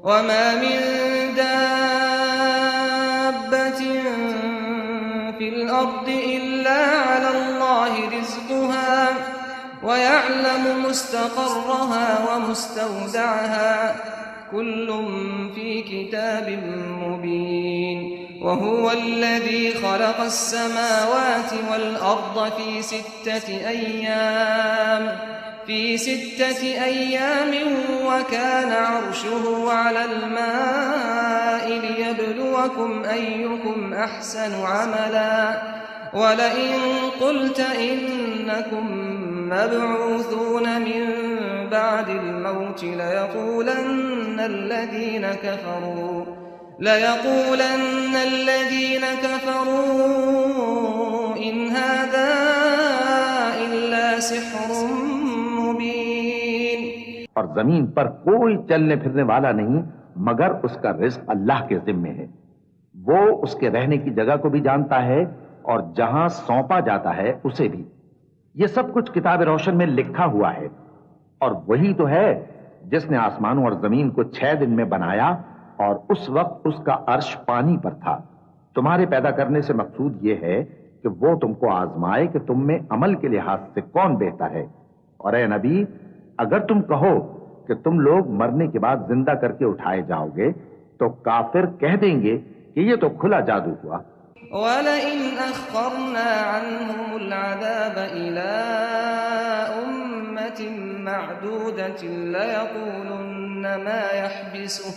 वमा मिन दाब्बतिन फिल अर्दि इल्ला अलल्लाहि रिज़्क़ुहा व यअलमु मुस्तक़र्रहा व मुस्तौदअहा कुल्लुन फ़ी किताबिन मुबीन वहुव अल्लज़ी ख़लक़स समावाति वल अर्द फ़ी सित्तति अय्यामिन व कान अर्शुहु अलल माइ लियब्लुवकुम अय्युकुम अहसनु अमला वलइन क़ुल्त इन्नकुम मबऊसून मिन बअदिल मौति लयक़ूलन्न الذين كفروا إن هذا إلا سحر मुबीन। और जमीन पर कोई चलने फिरने वाला नहीं मगर उसका रिज़्क़ अल्लाह के जिम्मे है। वो उसके रहने की जगह को भी जानता है और जहां सौंपा जाता है उसे भी। ये सब कुछ किताब रोशन में लिखा हुआ है। और वही तो है जिसने आसमानों और जमीन को 6 दिन में बनाया और उस वक्त उसका अर्श पानी पर था। तुम्हारे पैदा करने से मकसूद ये है कि वो तुमको आजमाए कि तुम में अमल के लिहाज से कौन बेहतर है। और ए नबी, अगर तुम कहो कि तुम लोग मरने के बाद जिंदा करके उठाए जाओगे तो काफिर कह देंगे कि ये तो खुला जादू हुआ। वलइन अख़रना अन्हुमुल अज़ाब इला उम्मतिन मअदूदतिन लयक़ूलुन्न मा यहबिसुहु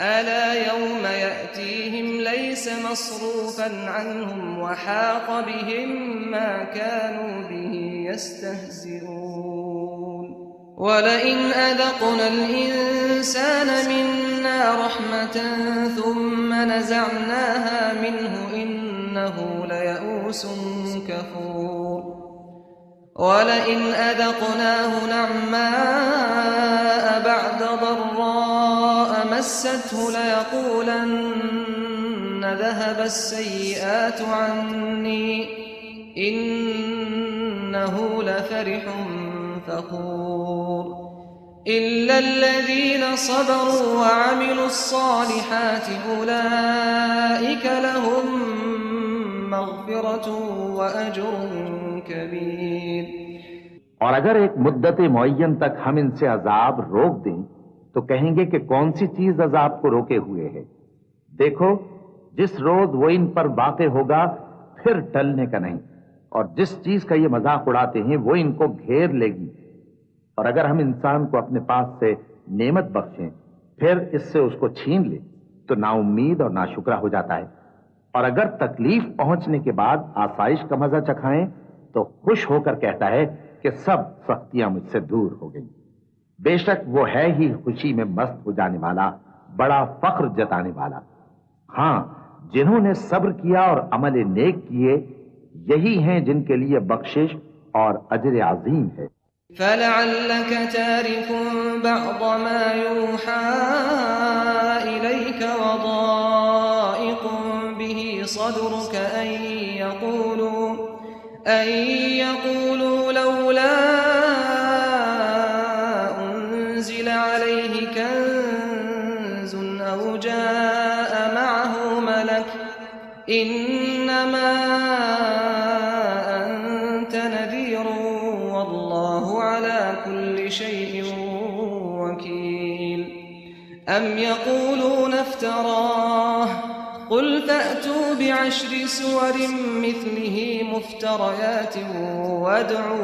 अला यौम यअतीहिम लैस मस्रूफन अन्हुम वहाक़ बिहिम मा कानू बिही यस्तहज़िऊन। वलइन अज़क़नल इंसान मिन्ना रहमतन थुम्म नज़अनाहा मिन्हु इन्नहु लयऊसुन कफूर। वलइन अज़क़नाहु नअमाअ बअद ضراء मस्सतहु लयक़ूलन्न ذهب السيئات عني إنه لفرح فخور إلا الذين صبروا وعملوا الصالحات أولئك لهم مغفرة وأجر कबीर। और अगर एक मुद्दत मुअय्यन तक हम इनसे अजाब रोक दें तो कहेंगे कि कौन सी चीज अजाब को रोके हुए है। देखो, जिस रोज वो इन पर वाक़े होगा फिर टलने का नहीं, और जिस चीज का ये मजाक उड़ाते हैं वो इनको घेर लेगी। और अगर हम इंसान को अपने पास से नेमत बख्शें फिर इससे उसको छीन ले तो नाउम्मीद और नाशुक्रा हो जाता है। और अगर तकलीफ पहुंचने के बाद आसाइश का मजा चखाएं तो खुश होकर कहता है कि सब सख्तियां मुझसे दूर हो गई। बेशक वो है ही खुशी में मस्त हो जाने वाला, बड़ा फख्र जताने वाला। हाँ, जिन्होंने सब्र किया और अमल नेक किए यही हैं जिनके लिए बख्शिश और अजर अजीम है। फलअल्लक तारिकुन बअद मा यूहा इलैक व दाइकुन बिही सदरुक अन यक़ूलू लौला उन्ज़िल अलैहि कंज़ुन औ जाअ मअहु मलक इन्नमा अंत नज़ीरुन वल्लाहु अला कुल्लि शैइन वकील। अम यक़ूलून इफ्तराह क़ुल फ़अतू बिअश्रि सुवरिन मिस्लिही मुफ्तरयातिन वद'ू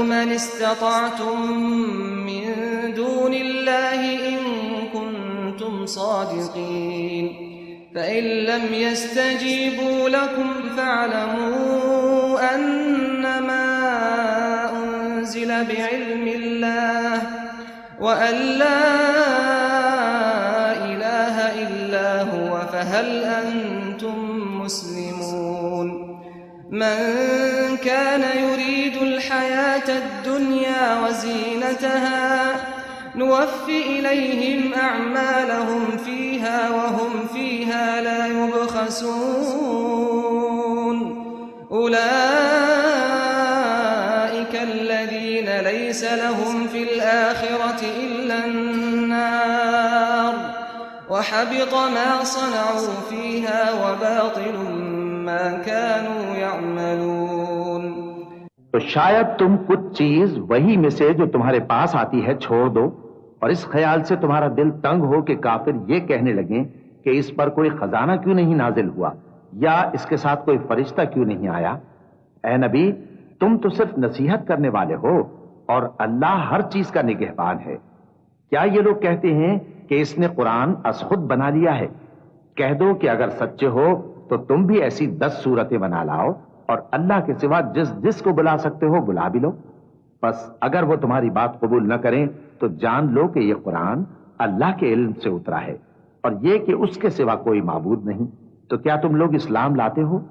मन इस्तताअतुम मिन दूनिल्लाहि इन कुन्तुम सादिक़ीन। फ़इन लम यस्तजीबू लकुम फ़अलमू अन्नमा उन्ज़िल बिइल्मिल्लाह व अन ला इलाहा इल्ला हुव फ़हल अंतुम मुस्लिमून। मन कान युरीदुल हयातद दुन्या व ज़ीनतहा नुवफ़्फ़ि इलैहिम अअमालहुम फ़ीहा व हुम फ़ीहा ला युबख़सून। उलाइका अल्लज़ीना लैसा लहुम फ़िल आख़िरति إلى النار وحبط ما صنعوا فيها وباطل ما كانوا يعملون। तो शायद तुम कुछ चीज वही में से जो तुम्हारे पास आती है छोड़ दो और इस ख्याल से तुम्हारा दिल तंग हो कि काफिर ये कहने लगे कि इस पर कोई खजाना क्यों नहीं नाजिल हुआ या इसके साथ कोई फरिश्ता क्यों नहीं आया। ऐ नबी, तुम तो सिर्फ नसीहत करने वाले हो और अल्लाह हर चीज का निगहबान है। क्या ये लोग कहते हैं कि इसने कुरान असखुद बना लिया है? कह दो कि अगर सच्चे हो तो तुम भी ऐसी 10 सूरतें बना लाओ और अल्लाह के सिवा जिस जिस को बुला सकते हो बुला भी लो। बस अगर वो तुम्हारी बात कबूल न करें तो जान लो कि ये कुरान अल्लाह के इल्म से उतरा है और ये कि उसके सिवा कोई माबूद नहीं। तो क्या तुम लोग इस्लाम लाते हो?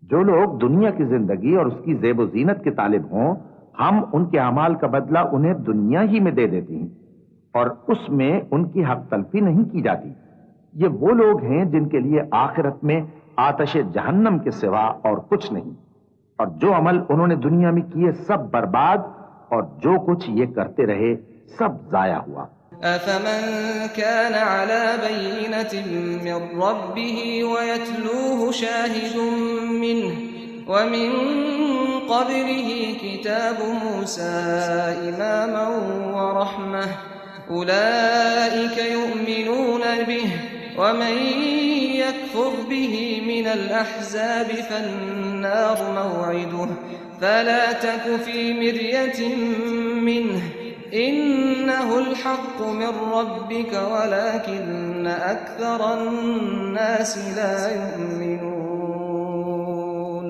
जो लोग दुनिया की जिंदगी और उसकी ज़ेब व ज़ीनत के तालिब हों, हम उनके अमाल का बदला उन्हें दुनिया ही में दे देते हैं और उसमें उनकी हक तलफी नहीं की जाती। ये वो लोग हैं जिनके लिए आखिरत में आतश जहन्नम के सिवा और कुछ नहीं, और जो अमल उन्होंने दुनिया में किए सब बर्बाद और जो कुछ ये करते रहे सब जाया हुआ। أفمن كان على بينة من ربه ويتلوه شاهد منه ومن قبله كتاب موسى إماما ورحمة أولئك يؤمنون به ومن يكفر به من الأحزاب فالنار موعده فلا تك في مرية منه إنه الحق من ربك ولكن أكثر الناس لا يؤمنون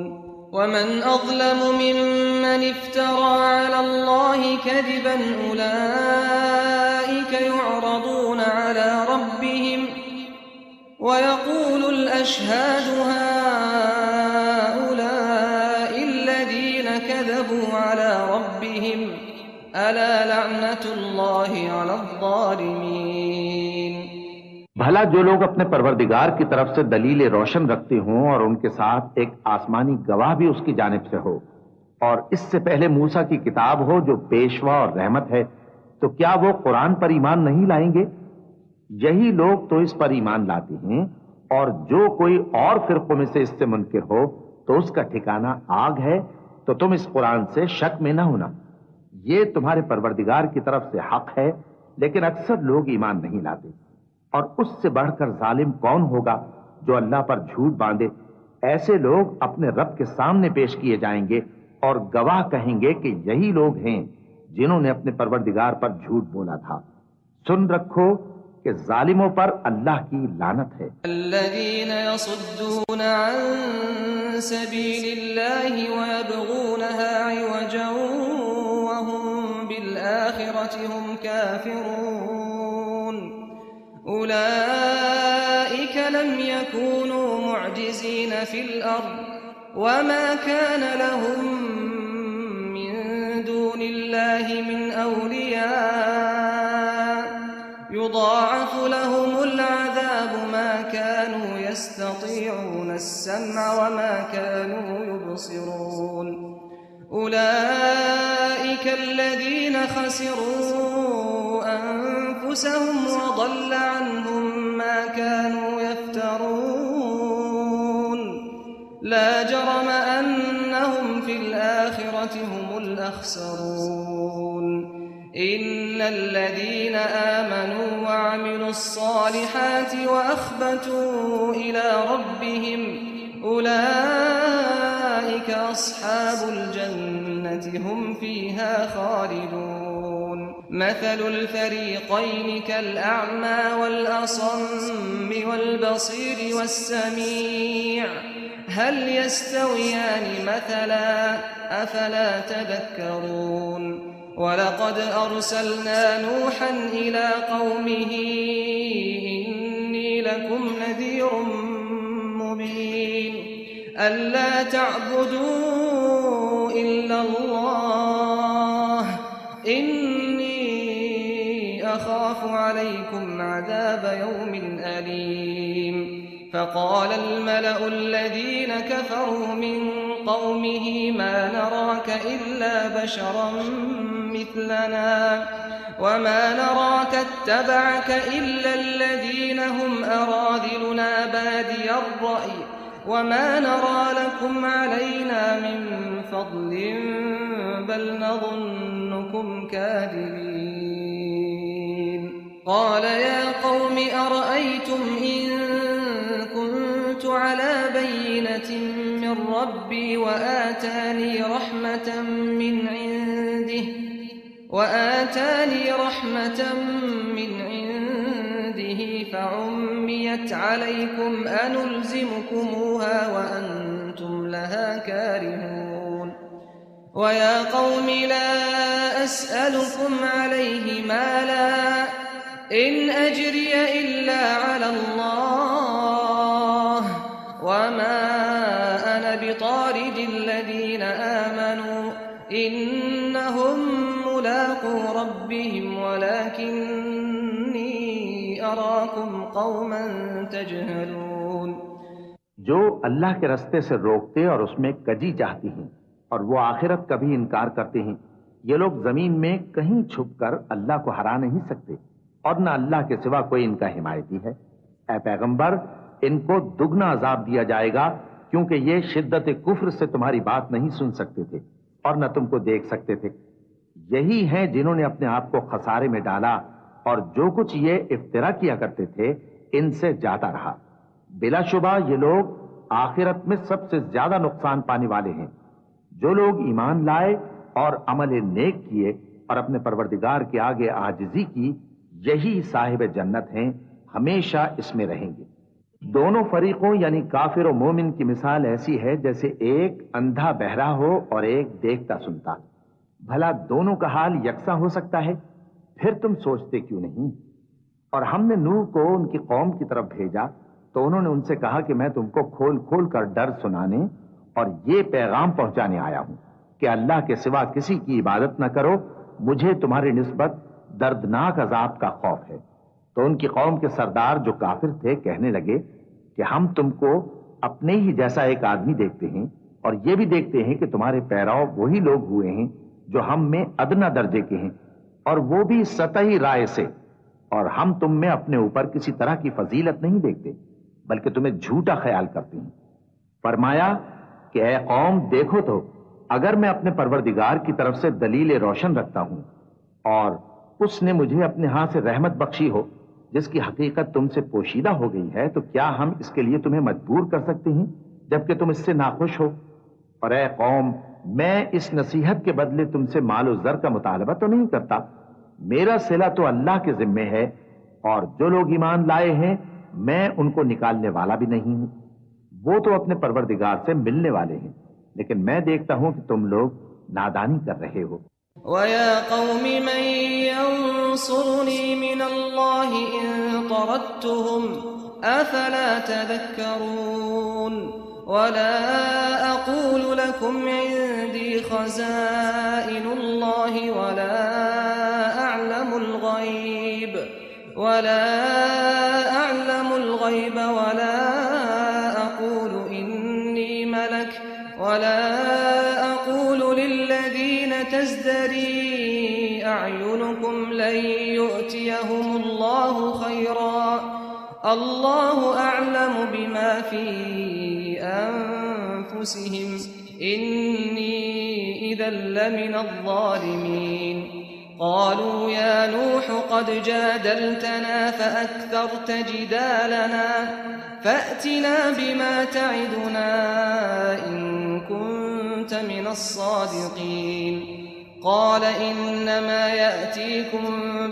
ومن أظلم ممن افترى على الله كذبا أولئك يعرضون على ربهم ويقول الأشهاد هؤلاء الذين كذبوا على ربهم अला लअनतुल्लाहि अलज़्ज़ालिमीन। भला जो लोग अपने परवरदिगार की तरफ से दलील रोशन रखते हों और उनके साथ एक आसमानी गवाह भी उसकी जानिब से हो और इससे पहले मूसा की किताब हो जो पेशवा और रहमत है, तो क्या वो कुरान पर ईमान नहीं लाएंगे? यही लोग तो इस पर ईमान लाते हैं और जो कोई और फिरकों में से इससे मुनकिर हो तो उसका ठिकाना आग है। तो तुम इस कुरान से शक में न होना, ये तुम्हारे परवरदिगार की तरफ से हक है, लेकिन अक्सर लोग ईमान नहीं लाते। और उससे बढ़कर जालिम कौन होगा जो अल्लाह पर झूठ बांधे? ऐसे लोग अपने रब के सामने पेश किए जाएंगे और गवाह कहेंगे कि यही लोग हैं जिन्होंने अपने परवरदिगार पर झूठ बोला था। सुन रखो कि जालिमों पर अल्लाह की लानत है। अल्लज़ीन यसुद्दून अन सबीलिल्लाहि व यबगूनहा इवजन بالآخرة هم كافرون أولئك لم يكونوا معجزين في الأرض وما كان لهم من دون الله من أولياء يضاعف لهم العذاب ما كانوا يستطيعون السمع وما كانوا يبصرون أولئك الذين خسروا أنفسهم وضل عنهم ما كانوا يفترون لا جرم أنهم في الآخرة هم الأخسرون إن الذين آمنوا وعملوا الصالحات وأخبتوا إلى ربهم أولئك أصحاب الجنة هم فيها خالدون مثل الفريقين كالأعمى والأصم والبصير والسميع هل يستويان مثلا أفلا تذكرون ولقد أرسلنا نوحا إلى قومه إني لكم نذير مبين ألا تعبدوا إلا الله إني أخاف عليكم عذاب يوم أليم فقال الملأ الذين كفروا من قومه ما نراك إلا بشرا مثلنا وما نراك اتبعك إلا الذين هم أراذلنا بادي الرأي وما نرى لكم علينا من فضل بل نظنكم كاذبين قال يا قوم أرأيتم إن كنت على بينة من ربي وآتاني رحمة من عنده فعميت عليكم أنلزمكموها وأنتم لها كارهون ويا قوم لا أسألكم عليه مالا إن أجري إلا على الله وما أنا بطارد الذين آمنوا إنهم ملاقو ربهم ولكني أراكم قوما تجهلون जो अल्लाह के रास्ते से रोकते और उसमें कजी चाहती हैं और वो आखिरत का भी इनकार करते हैं, ये लोग जमीन में कहीं छुपकर अल्लाह को हरा नहीं सकते और न अल्लाह के सिवा कोई इनका हिमायती है। ऐ पैगंबर, इनको दुगना अजाब दिया जाएगा क्योंकि ये शिद्दत कुफ्र से तुम्हारी बात नहीं सुन सकते थे और न तुमको देख सकते थे। यही हैं जिन्होंने अपने आप को खसारे में डाला और जो कुछ ये इफ्तिरा किया करते थे इनसे ज्यादा रहा। बिलाशुबा ये लोग आखिरत में सबसे ज्यादा नुकसान पाने वाले हैं। जो लोग ईमान लाए और अमल नेक किए और अपने परवरदिगार के आगे आजिजी की, यही साहिब जन्नत हैं, हमेशा इसमें रहेंगे। दोनों फरीकों यानी काफिर और मोमिन की मिसाल ऐसी है जैसे एक अंधा बहरा हो और एक देखता सुनता। भला दोनों का हाल यकसा हो सकता है? फिर तुम सोचते क्यों नहीं? और हमने नूह को उनकी कौम की तरफ भेजा तो उन्होंने उनसे कहा कि मैं तुमको खोल खोल कर डर सुनाने और ये पैगाम पहुंचाने आया हूं कि अल्लाह के सिवा किसी की इबादत न करो, मुझे तुम्हारी निस्बत दर्दनाक अजाब का खौफ है। तो उनकी कौम के सरदार जो काफिर थे कहने लगे कि हम तुमको अपने ही जैसा एक आदमी देखते हैं और ये भी देखते हैं कि तुम्हारे पैराव वही लोग हुए हैं जो हम में अदना दर्जे के हैं और वो भी सतही राय से, और हम तुम में अपने ऊपर किसी तरह की फजीलत नहीं देखते बल्कि तुम्हें झूठा ख्याल करते हैं। फरमाया कि ऐ कौम, देखो तो अगर मैं अपने परवरदिगार की तरफ से दलील रोशन रखता हूं और उसने मुझे अपने हाथ से रहमत बख्शी हो जिसकी हकीकत तुमसे पोशीदा हो गई है, तो क्या हम इसके लिए तुम्हें मजबूर कर सकते हैं जबकि तुम इससे नाखुश हो? और ऐ कौम, मैं इस नसीहत के बदले तुमसे मालो जर का मुतालबा तो नहीं करता। मेरा सिला तो अल्लाह के जिम्मे है और जो लोग ईमान लाए हैं मैं उनको निकालने वाला भी नहीं हूं। वो तो अपने परवरदिगार से मिलने वाले हैं, लेकिन मैं देखता हूं कि तुम लोग नादानी कर रहे हो। वया कौमि मन यंसुरनी मिनल्लाहि इन तरद्तुहुम अफला तदक्करून वला अक़ूलु लकुम इंदी खज़ाइनुल्लाहि वला अअलमुल गैब वला अक़ूलु इन्नी मलक वला अक़ूलु लिल्लज़ीन तज़दरी अअयुनुकुम लन युअतियहुमुल्लाहु खैरा अल्लाहु अअलमु बिमा फी अनफुसिहिम इन्नी इज़न लमिनज़्ज़ालिमीन قالوا يا نوح قد جادلتنا فأكثرت جدالنا فأتنا بما تعدنا إن كنت من الصادقين قال إنما يأتيكم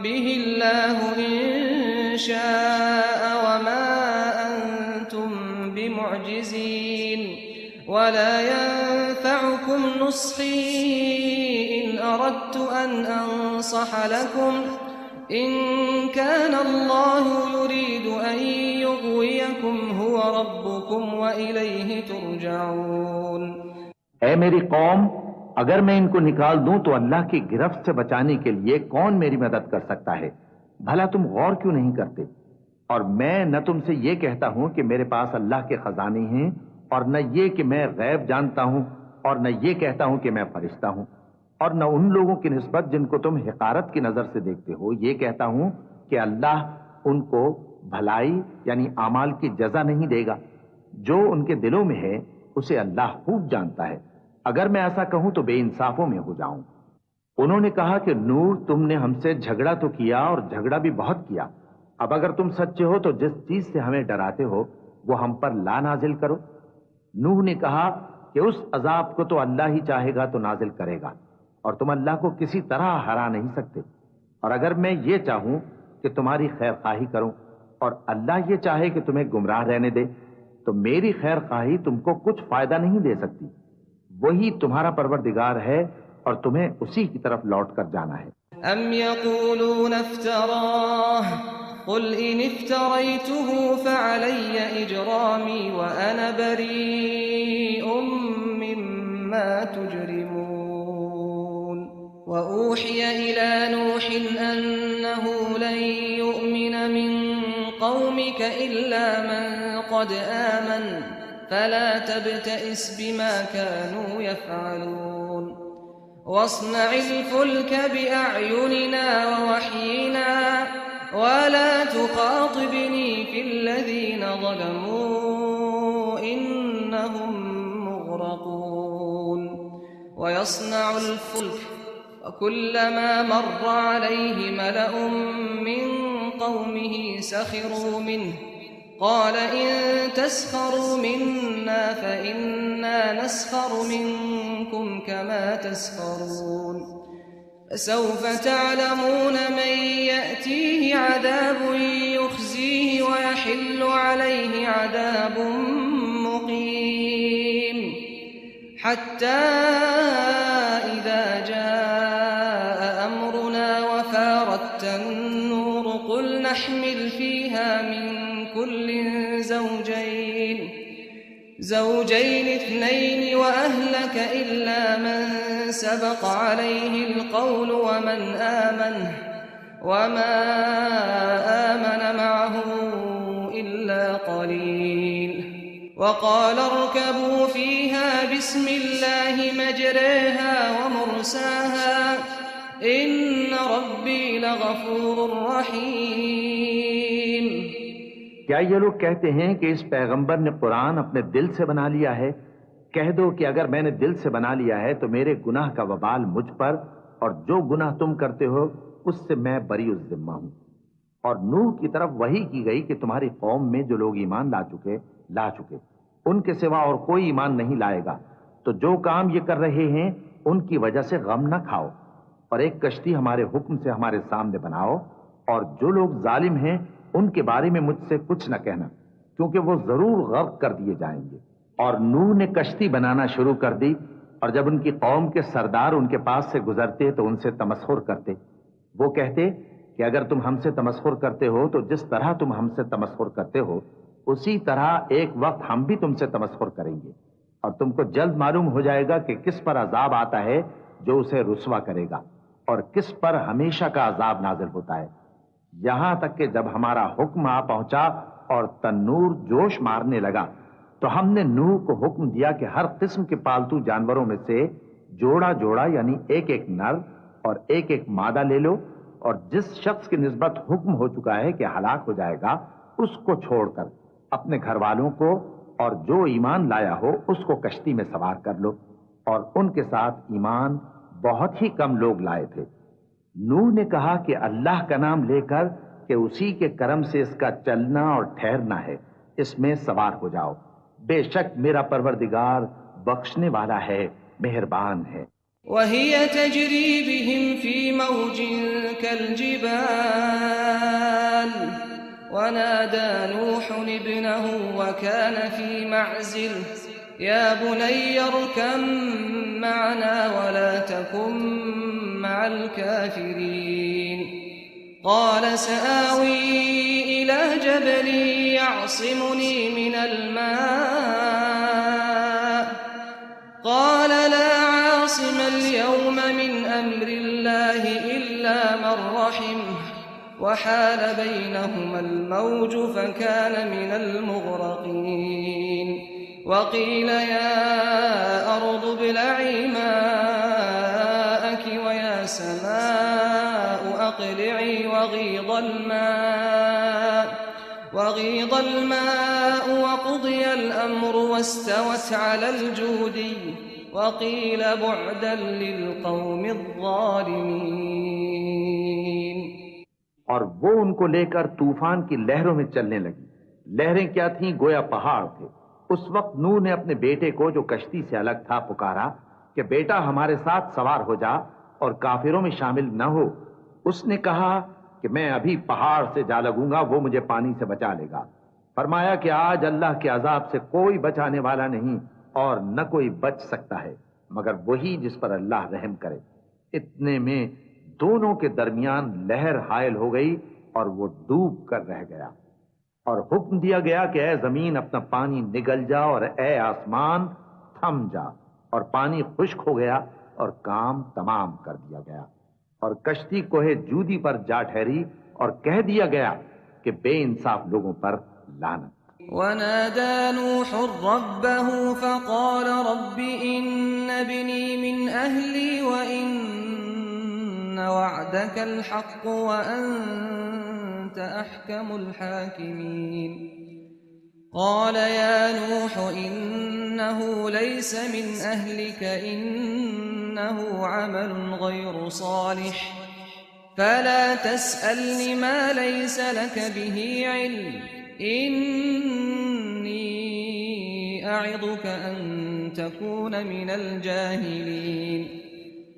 به الله إن شاء وما أنتم بمعجزين ولا ينفعكم نصحي إن أردت أن أنصح لكم إن كان الله يريد أن يغويكم هو ربكم وإليه ترجعون। ऐ मेरी कौम, अगर मैं इनको निकाल दूं तो अल्लाह की गिरफ्त से बचाने के लिए कौन मेरी मदद कर सकता है? भला तुम गौर क्यों नहीं करते? और मैं न तुमसे ये कहता हूं कि मेरे पास अल्लाह के खजाने हैं और न ये कि मैं गैब जानता हूं और न ये कहता हूं कि मैं फरिश्ता हूं। और न उन लोगों की निस्बत जिनको तुम हिकारत की नजर से देखते हो। ये कहता हूं कि अल्लाह उनको भलाई यानी आमाल की जजा नहीं देगा। जो उनके दिलों में है उसे अल्लाह खूब जानता है। अगर मैं ऐसा कहूं तो बेइंसाफों में हो जाऊं। उन्होंने कहा कि नूह, तुमने हमसे झगड़ा तो किया और झगड़ा भी बहुत किया। अब अगर तुम सच्चे हो तो जिस चीज से हमें डराते हो वो हम पर ला नाजिल करो। नूह ने कहा कि उस अजाब को तो अल्लाह ही चाहेगा तो नाजिल करेगा और तुम अल्लाह को किसी तरह हरा नहीं सकते। और अगर मैं ये चाहूं कि तुम्हारी खैर खाही करूं और अल्लाह ये चाहे कि तुम्हें गुमराह रहने दे तो मेरी खैर खाही तुमको कुछ फायदा नहीं दे सकती। वही तुम्हारा परवरदिगार है और तुम्हें उसी की तरफ लौट कर जाना है। अम यक़ूलून इफ्तराह क़ुल इन इफ्तरैतुहु फ़अलय्य इजरामी व अना बरीउम मिम्मा तुजरिमून व ऊहिय इला नूहिन अन्नहु लन यु'मिन मिन क़ौमिक इल्ला मन क़द आमन फला तब्तइस बिमा कानू यफ़अलून वस्नइल फुल्क बिअअयुनिना ववह्यिना वला तुखातिबनी फिल्लज़ीना ज़लमू इन्नहुम मुग़रक़ून वयस्नउल फुल्क वकुल्लमा मर्र अलैहि मलअुम मिन क़ौमिहि सखिरू मिन्हु क़ाल इन तस्खरू मिन्ना फ़इन्ना नस्खरु मिनकुम कमा तस्खरून फसौफ तअलमून मन यअतीहि अज़ाबुन युख़ज़ीहि व यहिल्लु अलैहि अज़ाबुन मुक़ीम हत्ता इज़ा जाअ अम्रुना व फ़ारत अन्नूर क़ुल नहमिल फ़ीहा मिन कुल्लिन ज़ौजैन इत्नैन व अह्लक इल्ला मन सबक़ अलैहिल क़ौलु व मन आमन वमा आमन मअहु इल्ला क़लील वक़ाल इर्कबू फ़ीहा बिस्मिल्लाहि मजरेहा व मुरसाहा इन्न रब्बी लग़फ़ूरुर रहीम। क्या ये लोग कहते हैं कि इस पैगंबर ने कुरान अपने दिल से बना लिया है? कह दो कि अगर मैंने दिल से बना लिया है तो मेरे गुनाह का वबाल मुझ पर और जो गुनाह तुम करते हो उससे मैं बरीउज़ ज़िम्मा हूं। और नूह की तरफ वही की गई कि तुम्हारी कौम में जो लोग ईमान ला चुके उनके सिवा और कोई ईमान नहीं लाएगा। तो जो काम ये कर रहे हैं उनकी वजह से गम न खाओ और एक कश्ती हमारे हुक्म से हमारे सामने बनाओ और जो लोग जालिम हैं उनके बारे में मुझसे कुछ न कहना क्योंकि वो जरूर गर्क कर दिए जाएंगे। और नूह ने कश्ती बनाना शुरू कर दी और जब उनकी कौम के सरदार उनके पास से गुजरते तो उनसे तमस्खुर करते। वो कहते कि अगर तुम हमसे तमस्खुर करते हो तो जिस तरह तुम हमसे तमस्खुर करते हो उसी तरह एक वक्त हम भी तुमसे तमस्खुर करेंगे और तुमको जल्द मालूम हो जाएगा कि किस पर अजाब आता है जो उसे रुस्वा करेगा और किस पर हमेशा का अजाब नाजिल होता है। यहां तक कि जब हमारा हुक्म आ पहुंचा और तन्नूर जोश मारने लगा तो हमने नूह को हुक्म दिया कि हर किस्म के पालतू जानवरों में से जोड़ा जोड़ा यानी एक एक नर और एक एक मादा ले लो और जिस शख्स की निस्बत हुक्म हो चुका है कि हलाक हो जाएगा उसको छोड़कर अपने घर वालों को और जो ईमान लाया हो उसको कश्ती में सवार कर लो। और उनके साथ ईमान बहुत ही कम लोग लाए थे। नूह ने कहा कि अल्लाह का नाम लेकर कि उसी के करम से इसका चलना और ठहरना है, इसमें सवार हो जाओ। बेशक मेरा परवरदिगार बख्शने वाला है, मेहरबान है। वहिय तजरी बिहिम फी मौजिन कल्जिबाल वनादा नूहुन इब्नहु वकान फी मअज़िल या बुनय्य इरकम मअना वला तकुन मअल काफिरीन क़ाल सआवी इला जबलिन यअसिमुनी मिनल माअ क़ाल ला आसिमल यौम मिन अम्रिल्लाहि इल्ला मन रहिम वहाल बैनहुमल मौज फकान मिनल मुग़रक़ीन वक़ील या अर्दु इब्लዒ माअकी سماء أقلعي وغيض الماء وقضي الأمر واستوت على الجودي وقيل بعدا للقوم الظالمين। और वो उनको लेकर तूफान की लहरों में चलने लगी। लहरें क्या थीं? गोया पहाड़ थे। उस वक्त नूह ने अपने बेटे को, जो कश्ती से अलग था, पुकारा कि बेटा हमारे साथ सवार हो जा और काफिरों में शामिल न हो। उसने कहा कि मैं अभी पहाड़ से जा लगूंगा, वो मुझे पानी से बचा लेगा। फरमाया कि आज अल्लाह के अजाब से कोई बचाने वाला नहीं और न कोई बच सकता है मगर वही जिस पर अल्लाह रहम करे। इतने में दोनों के दरमियान लहर हायल हो गई और वो डूब कर रह गया। और हुक्म दिया गया कि ऐ जमीन अपना पानी निगल जा और ऐ आसमान थम जा। और पानी खुश्क हो गया और काम तमाम कर दिया गया। और कश्ती कोहे जूदी पर जा ठहरी और कह दिया गया कि बेइंसाफ लोगों पर लानत। वनादा नूह रब्बहु फक़ाल रब्बि इन्न इब्नी मिन अहली व इन्न वअदकल हक़्क़ व अंत अहकमुल हाकिमीन। قال يا نوح إنه ليس من أهلك إنه عمل غير صالح فلا تسألني ما ليس لك به علم إني أعظك أن تكون من الجاهلين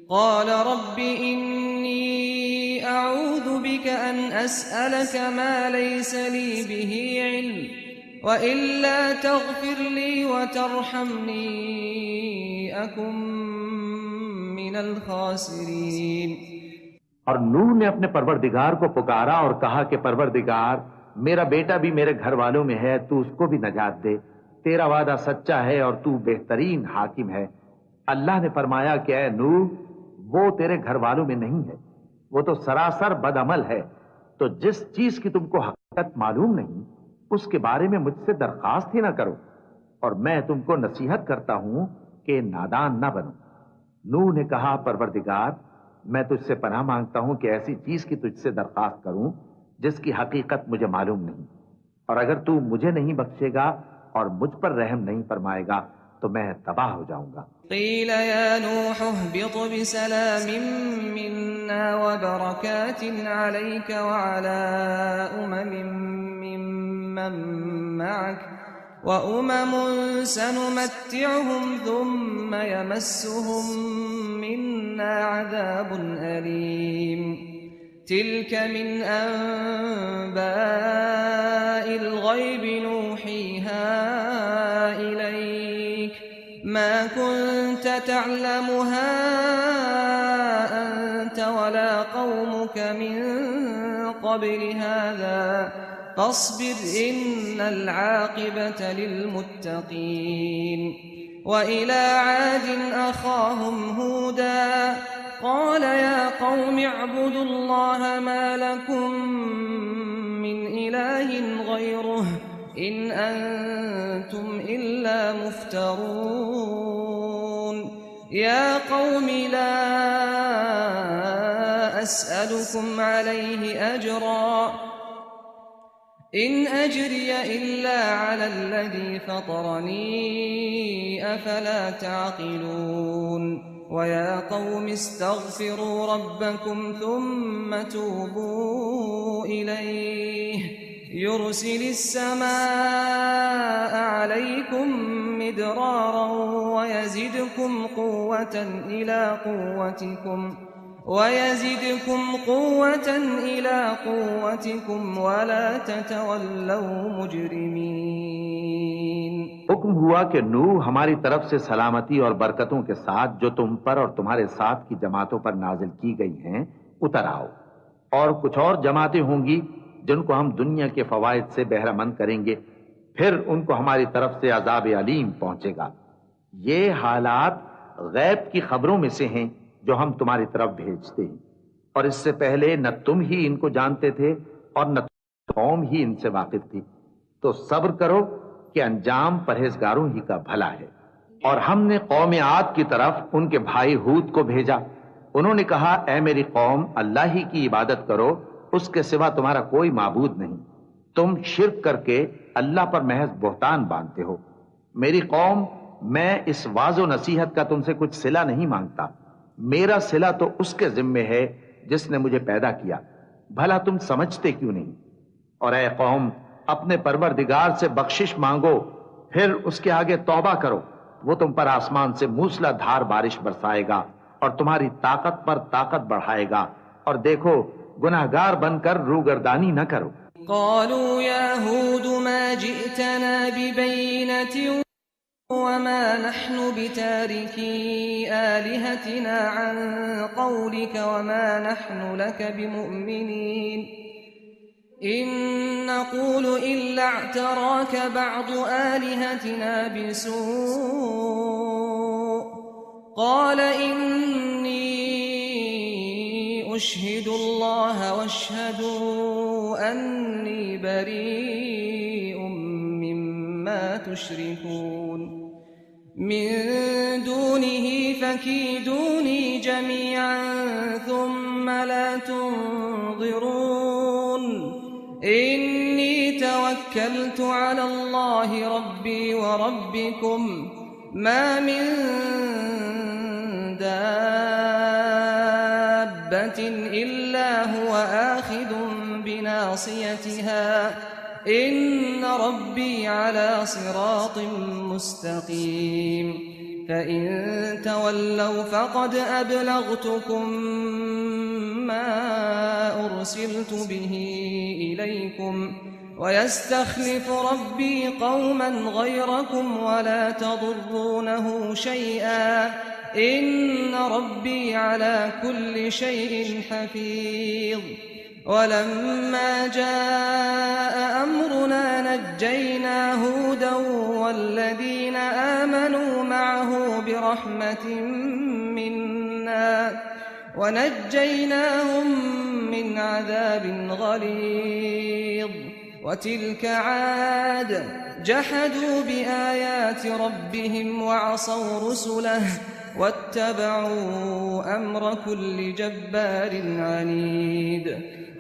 قال رب إني أعوذ بك أن أسألك ما ليس لي به علم وإلا تغفر لي وترحمني أكن من الخاسرين। और नूह ने अपने परवरदिगार को पुकारा और कहा कि परवरदिगार, मेरा बेटा भी मेरे घर वालों में है, तू उसको भी नजात दे। तेरा वादा सच्चा है और तू बेहतरीन हाकिम है। अल्लाह ने फरमाया कि ऐ नूह, वो तेरे घर वालों में नहीं है, वो तो सरासर बदअमल है। तो जिस चीज की तुमको हकीकत मालूम नहीं उसके बारे में मुझसे दरखास्त ही ना करो और मैं तुमको नसीहत करता हूं कि नादान ना बनो। नूह ने कहा, परवरदिगार, मैं तुझसे पनाह मांगता हूं कि ऐसी चीज की तुझसे दरखास्त करूं जिसकी हकीकत मुझे मालूम नहीं, और अगर तू मुझे नहीं बख्शेगा और मुझ पर रहम नहीं फरमाएगा तो मैं तबाह हो जाऊंगा। क़ील या नूह इहबित बिसलाम मिन्ना व बरकातिन अलैक व अला उममिन मिम्मन मअक व उममुन सनुमत्तिउहुम थुम्म यमस्सुहुम मिन्ना अज़ाबुन अलीम तिल्क मिन अंबाइल ग़ैब नूहीहा इलैक ما كنت تعلمها أنت ولا قومك من قبل هذا فاصبر إن العاقبة للمتقين وإلى عاد أخاهم هودا قال يا قوم اعبدوا الله ما لكم من إله غيره إن أنتم إلا مفترون يا قوم لا أسألكم عليه أجرا إن أجري إلا على الذي فطرني أفلا تعقلون ويا قوم استغفروا ربكم ثم توبوا إليه يرسل السماء عليكم مدرارا ويزدكم قوة إلى قوتكم ولا تتولوا مجرمين। हुक्म हुआ कि नूह हमारी तरफ से सलामती और बरकतों के साथ जो तुम पर और तुम्हारे साथ की जमातों पर नाजिल की गई हैं उतर आओ, और कुछ और जमातें होंगी जिनको हम दुनिया के फवायद से बहरामंद करेंगे, फिर उनको हमारी तरफ से अजाब अलीम पहुंचेगा। ये हालात गैब की खबरों में से हैं जो हम तुम्हारी तरफ भेजते हैं, और इससे पहले न तुम ही इनको जानते थे और न कौम ही इनसे वाकिफ थी। तो सब्र करो कि अंजाम परहेजगारों ही का भला है। और हमने कौम आद की तरफ उनके भाई हूद को भेजा। उन्होंने कहा, ऐ मेरी कौम, अल्लाह ही की इबादत करो, उसके सिवा तुम्हारा कोई माबूद नहीं। तुम शिर्क करके अल्लाह पर महज बोहतान बांधते हो। मेरी कौम, मैं इस वाजो नसीहत का तुमसे कुछ सिला नहीं मांगता। मेरा सिला तो उसके जिम्मे है जिसने मुझे पैदा किया। भला तुम समझते क्यों नहीं? और ऐ कौम, अपने परवरदिगार से बख्शिश मांगो, फिर उसके आगे तौबा करो। वो तुम पर आसमान से मूसलाधार बारिश बरसाएगा और तुम्हारी ताकत पर ताकत बढ़ाएगा। और देखो, गुनाहगार बनकर रूगर्दानी न करो। क़ालू या हूद मा जि'तना बिबय्यिनतिन वमा नहनु बितारिकी आलिहतिना अन क़ौलिक वमा नहनु लक बिमुअ्मिनीन इन नक़ूलु इल्ला अ'तराक बअदु आलिहतिना बिसूअ क़ाल इन्नी उश्हिदुल्लाह वअश्हदु अन्नी बरीउम मिम्मा तुश्रिकून मिन दूनिही फकीदूनी जमीअन थुम्म ला तुनज़िरून इन्नी तवक्कलतु अलल्लाहि रब्बी व रब्बिकुम मा मिन दाब्बतिन इल्ला हुवा आखिदुन बिनासियतिहा इन्न रब्बी अला सिरातिन मुस्तकीम फ़इन तवल्लौ फ़क़द अबलग़्तुकुम मा उरसिलतु बिही इलैकुम वयस्तख़्लिफ़ु रब्बी क़ौमन ग़यरकुम वला तज़ुर्रूनहु शैआ इन्न रब्बी अला कुल्लि शैइन हफ़ीज़ वलम्मा जाअ अम्रुना नज्जयना हूदा वल्लज़ीना आमनू मअहू बिरहमतिन मिन्ना वनज्जयनाहुम मिन अज़ाबिन गलीज़ वतिल्क आद जहदू बिआयाति रब्बिहिम वअसौ रुसुलह वत्तबऊ अम्र कुल्लि जब्बारिन अनीद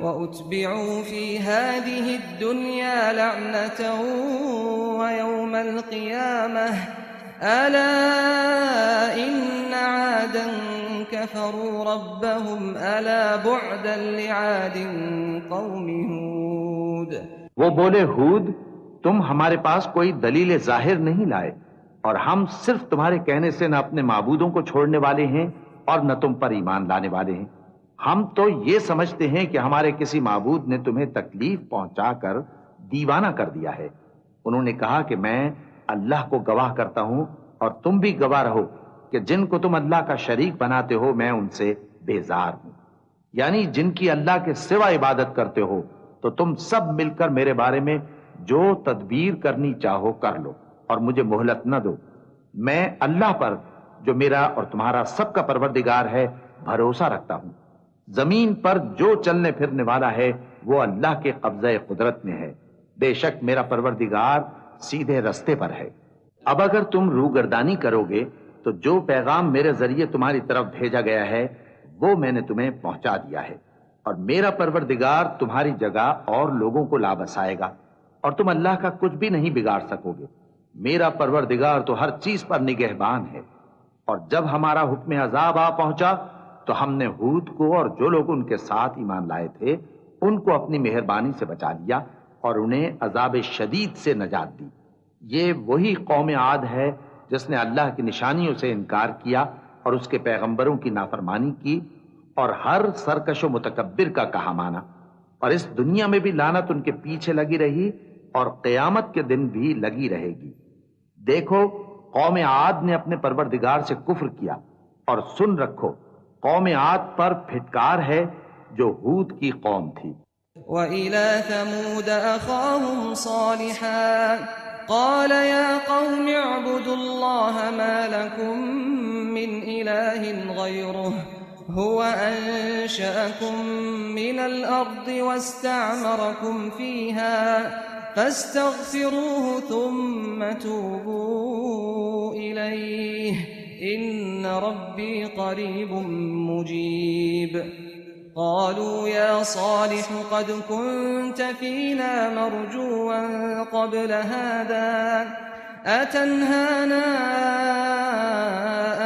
वउत्बिऊ फी हादिहि दुनिया लअनतन वयौमल क़ियामह अला इन्न आदन कफ़रू रब्बहुम अला बुअदन लिआदिन क़ौमि हूद। वो बोले, हूद, तुम हमारे पास कोई दलील जाहिर नहीं लाए और हम सिर्फ तुम्हारे कहने से न अपने माबूदों को छोड़ने वाले हैं और न तुम पर ईमान लाने वाले हैं। हम तो ये समझते हैं कि हमारे किसी माबूद ने तुम्हें तकलीफ पहुंचाकर दीवाना कर दिया है। उन्होंने कहा कि मैं अल्लाह को गवाह करता हूं और तुम भी गवाह रहो कि जिनको तुम अल्लाह का शरीक बनाते हो मैं उनसे बेजार हूं। यानी जिनकी अल्लाह के सिवा इबादत करते हो, तो तुम सब मिलकर मेरे बारे में जो तदबीर करनी चाहो कर लो और मुझे मोहलत न दो। मैं अल्लाह पर, जो मेरा और तुम्हारा सबका परवरदिगार है, भरोसा रखता हूं। जमीन पर जो चलने फिरने वाला है वो अल्लाह के कब्ज़े कुदरत में है। बेशक मेरा परवरदिगार सीधे रास्ते पर है। अब अगर तुम रूगर्दानी करोगे तो जो पैगाम मेरे जरिए तुम्हारी तरफ भेजा गया है वो मैंने तुम्हें पहुंचा दिया है, और मेरा परवरदिगार तुम्हारी जगह और लोगों को ला बसाएगा और तुम अल्लाह का कुछ भी नहीं बिगाड़ सकोगे। मेरा परवरदिगार तो हर चीज पर निगहबान है। और जब हमारा हुक्म अजाब आ पहुंचा तो हमने हूद को और जो लोग उनके साथ ईमान लाए थे उनको अपनी मेहरबानी से बचा लिया और उन्हें अजाब शदीद से नजात दी। ये वही कौम आद है जिसने अल्लाह की निशानियों से इनकार किया और उसके पैगंबरों की नाफरमानी की और हर सरकशो मुतकब्बिर का कहा माना। और इस दुनिया में भी लानत उनके पीछे लगी रही और क़यामत के दिन भी लगी रहेगी। देखो, कौम आद ने अपने परवरदिगार से कुफ्र किया, और सुन रखो, कौम आद पर फिटकार है जो हूद की कौम थी। वइला समूद अखाहुम सालिहा क़ाल या क़ौम अअ्बुदुल्लाह मा लकुम मिन इलाहिन ग़ैरुहु हुवा अंशअकुम मिनल अर्दि वस्तअमरकुम फ़ीहा फस्तग़फ़िरूहु थुम्म तूबू इलैहि إن ربي قريب مجيب قالوا يا صالح قد كنت فينا مرجوا قبل هذا أتنهانا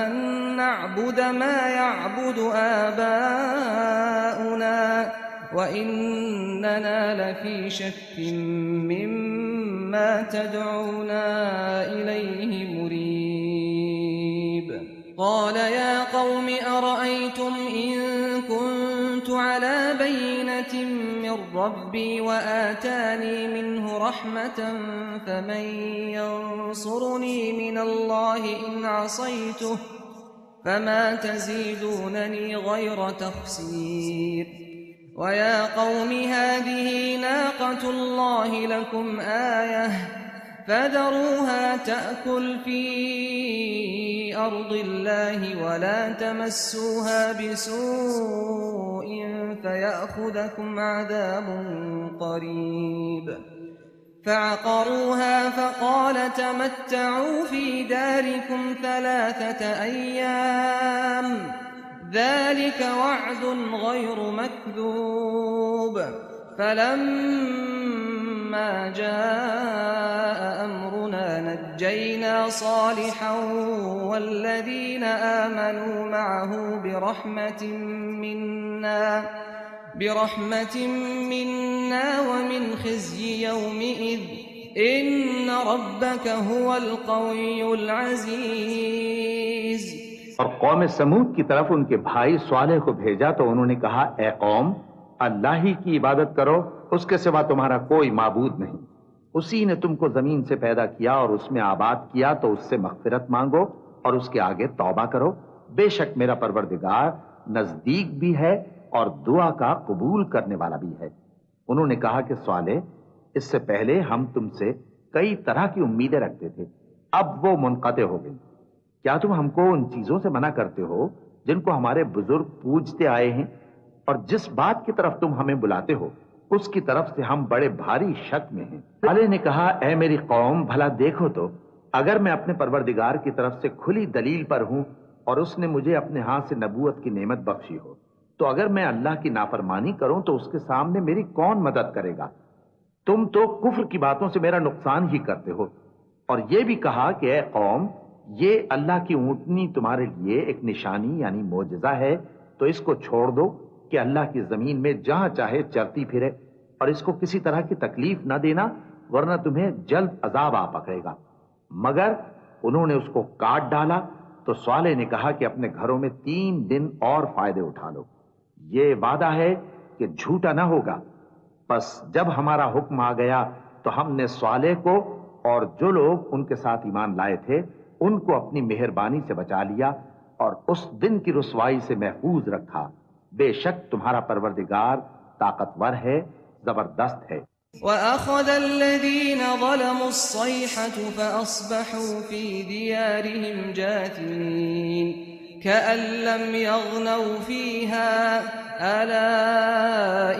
أن نعبد ما يعبد آباؤنا وإننا لفي شك مما تدعونا إليه مريب قال يا قوم أرأيتم إن كنت على بينة من ربي وآتاني منه رحمة فمن ينصرني من الله إن عصيته فما تزيدونني غير تخسير ويا قوم هذه ناقة الله لكم آية فذروها تأكل في أرض الله ولا تمسوها بسوء فيأخذكم عذاب قريب فعقروها فقال تمتعوا في داركم 3 أيام ذلك وعد غير مكذوب فلما جاء أمرنا نجينا صالحا والذين آمنوا معه برحمة منا ومن خزي يومئذ إن ربك هو القوي العزيز और कौम समूद की तरफ उनके भाई स्वालेह को भेजा तो उन्होंने कहा, ए कौम, अल्लाह ही की इबादत करो, उसके सिवा तुम्हारा कोई माबूद नहीं। उसी ने तुमको जमीन से पैदा किया और उसमें आबाद किया, तो उससे मगफिरत मांगो और उसके आगे तौबा करो। बेशक मेरा परवरदिगार नजदीक भी है और दुआ का कबूल करने वाला भी है। उन्होंने कहा कि स्वालेह, इससे पहले हम तुमसे कई तरह की उम्मीदें रखते थे, अब वो मुनक़ते हो गई। क्या तुम हमको उन चीजों से मना करते हो जिनको हमारे बुजुर्ग पूजते आए हैं, और जिस बात की तरफ तुम हमें बुलाते हो उसकी तरफ से हम बड़े भारी शक में हैं। सालेह ने कहा, ऐ मेरी कौम, भला देखो तो, अगर मैं अपने परवरदिगार की तरफ से खुली दलील पर हूं और उसने मुझे अपने हाथ से नबूवत की नेमत बख्शी हो, तो अगर मैं अल्लाह की नाफरमानी करूं तो उसके सामने मेरी कौन मदद करेगा? तुम तो कुफ्र की बातों से मेरा नुकसान ही करते हो। और यह भी कहा कि ऐ कौम, ये अल्लाह की ऊंटनी तुम्हारे लिए एक निशानी यानी मोजज़ा है, तो इसको छोड़ दो कि अल्लाह की जमीन में जहां चाहे चरती फिरे, और इसको किसी तरह की तकलीफ न देना, वरना तुम्हें जल्द अजाब आ पकड़ेगा। मगर उन्होंने उसको काट डाला तो स्वालेह ने कहा कि अपने घरों में 3 दिन और फायदे उठा लो, ये वादा है कि झूठा ना होगा। बस जब हमारा हुक्म आ गया तो हमने स्वालेह को और जो लोग उनके साथ ईमान लाए थे उनको अपनी मेहरबानी से बचा लिया और उस दिन की रुसवाई से महफूज रखा। बेशक तुम्हारा परवरदिगार ताकतवर है, जबरदस्त है। وَأَخَذَ الَّذِينَ ظَلَمُوا الصَّيْحَةُ فَأَصْبَحُوا فِي دِيَارِهِمْ جَاثِمِينَ كَأَن لَّمْ يَغْنَوْا فِيهَا أَلَا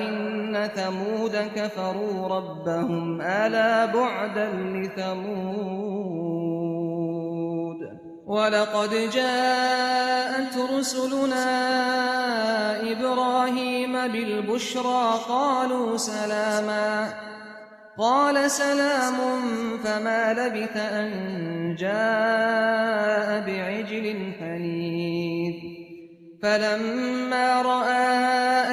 إِنَّ ثَمُودَ كَفَرُوا رَبَّهُمْ أَلَا بُعْدًا لِّثَمُودَ وَلَقَدْ جَاءَتْ رُسُلُنَا إِبْرَاهِيمَ بِالْبُشْرَىٰ قَالُوا سَلَامًا قَالَ سَلَامٌ فَمَا لَبِثَ أَن جَاءَ بِعِجْلٍ حَنِيذٍ فَلَمَّا رَأَىٰ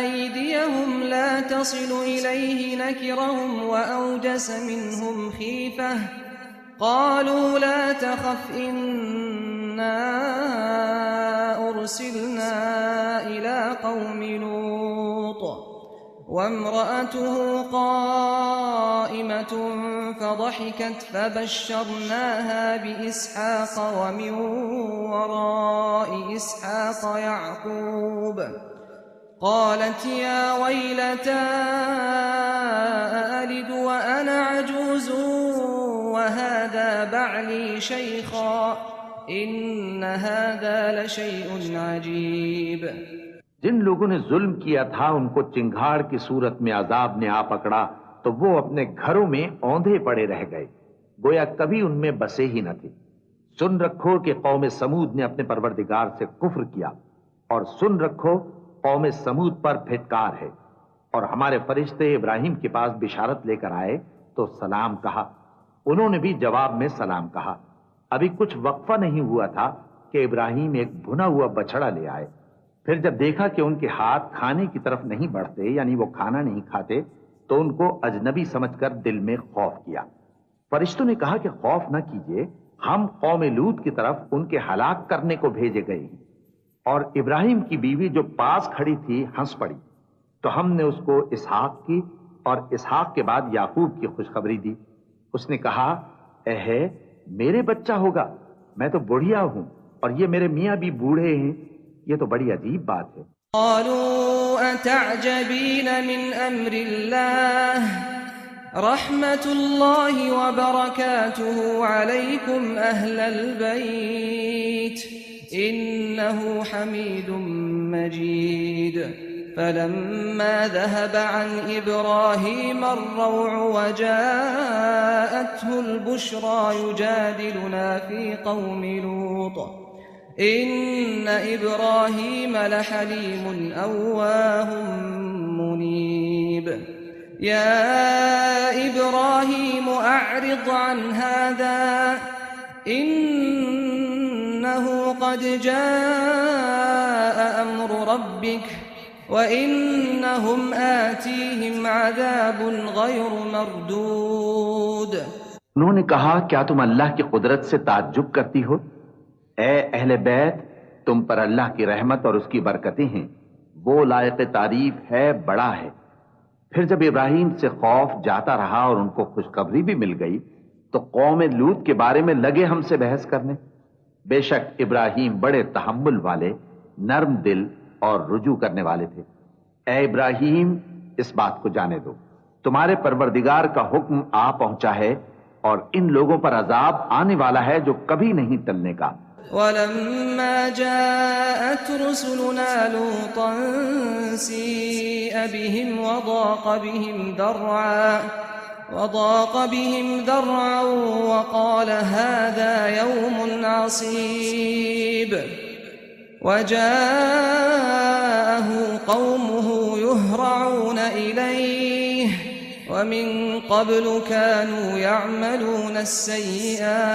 أَيْدِيَهُمْ لَا تَصِلُ إِلَيْهِ نَكِرَهُمْ وَأَوْجَسَ مِنْهُمْ خِيفَةً قالوا لا تخف إنا أرسلنا إلى قوم لوط وامرأته قائمة فضحكت فبشرناها بإسحاق ومن وراء إسحاق يعقوب قالت يا ويلتى أألد وأنا عجوز وهذا بعلي شيخا إن هذا لشيء عجيب। जिन लोगों ने जुल्म किया था उनको चिंगाड़ की सूरत में अजाब ने आ पकड़ा तो वो अपने घरों में औंधे पड़े रह गए, गोया कभी उनमें बसे ही न थे। सुन रखो कि कौम समूद ने अपने परवरदिगार से कुफ्र किया, और सुन रखो कौम समूद पर फिटकार है। और हमारे फरिश्ते इब्राहिम के पास बिशारत लेकर आए तो सलाम कहा, उन्होंने भी जवाब में सलाम कहा। अभी कुछ वक्फा नहीं हुआ था कि इब्राहिम एक भुना हुआ बछड़ा ले आए। फिर जब देखा कि उनके हाथ खाने की तरफ नहीं बढ़ते, यानी वो खाना नहीं खाते, तो उनको अजनबी समझकर दिल में खौफ किया। फरिश्तों ने कहा कि खौफ न कीजिए, हम कौम लूत की तरफ उनके हलाक करने को भेजे गए हैं। और इब्राहिम की बीवी जो पास खड़ी थी हंस पड़ी, तो हमने उसको इसहाक की और इसहाक के बाद याकूब की खुशखबरी दी। उसने कहा, एहे मेरे बच्चा होगा, मैं तो बुढ़िया हूं और ये मेरे मियाँ भी बूढ़े हैं, ये तो बड़ी अजीब बात है। قالوا أتعجبين من أمر الله رحمة الله وبركاته عليكم أهل البيت إنه حميد مجيد فلما ذهب عن إبراهيم الروع وجاءته البشرى يجادلنا في قوم لوط إن إبراهيم لحليم أواه منيب يا إبراهيم أعرض عن هذا إنه قد جاء أمر ربك وإنهم آتيهم عذاب غير مردود। उन्होंने कहा, क्या तुम अल्लाह की कुदरत से ताज्जुब करती हो? ए अहले बैत, तुम पर अल्लाह की रहमत और उसकी बरकतें हैं, वो लायक तारीफ है, बड़ा है। फिर जब इब्राहिम से खौफ जाता रहा और उनको खुशखबरी भी मिल गई, तो कौम लूत के बारे में लगे हमसे बहस करने। बेशक इब्राहिम बड़े तहम्मुल वाले, नर्म दिल और रुजू करने वाले थे। ए इब्राहिम, इस बात को जाने दो, तुम्हारे परवरदिगार का हुक्म आ पहुंचा है और इन लोगों पर अजाब आने वाला है जो कभी नहीं टलने का। ولما جاءت رسلنا لوطا سيء بهم وضاق بهم ذرعا وقال هذا يوم عصيب وجاءه قومه يهرعون إليه ومن قبل كانوا يعملون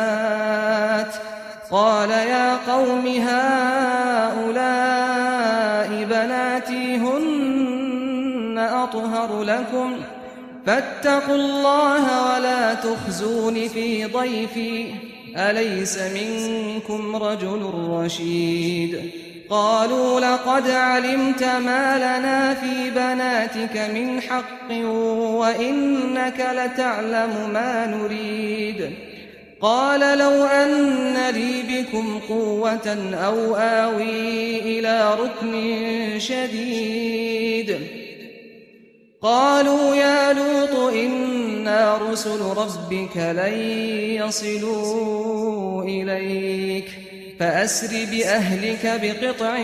السيئات قال يا قوم هؤلاء بناتي هن أطهر لكم فاتقوا الله ولا تخزون في ضيفي أليس منكم رجل رشيد قالوا لقد علمت ما لنا في بناتك من حق وإنك لتعلم ما نريد قال لو أن لي بكم قوة أو آوي إلى ركن شديد قالوا يا لوط إنا رسل ربك لن يصلوا إليك فأسر بأهلك بقطع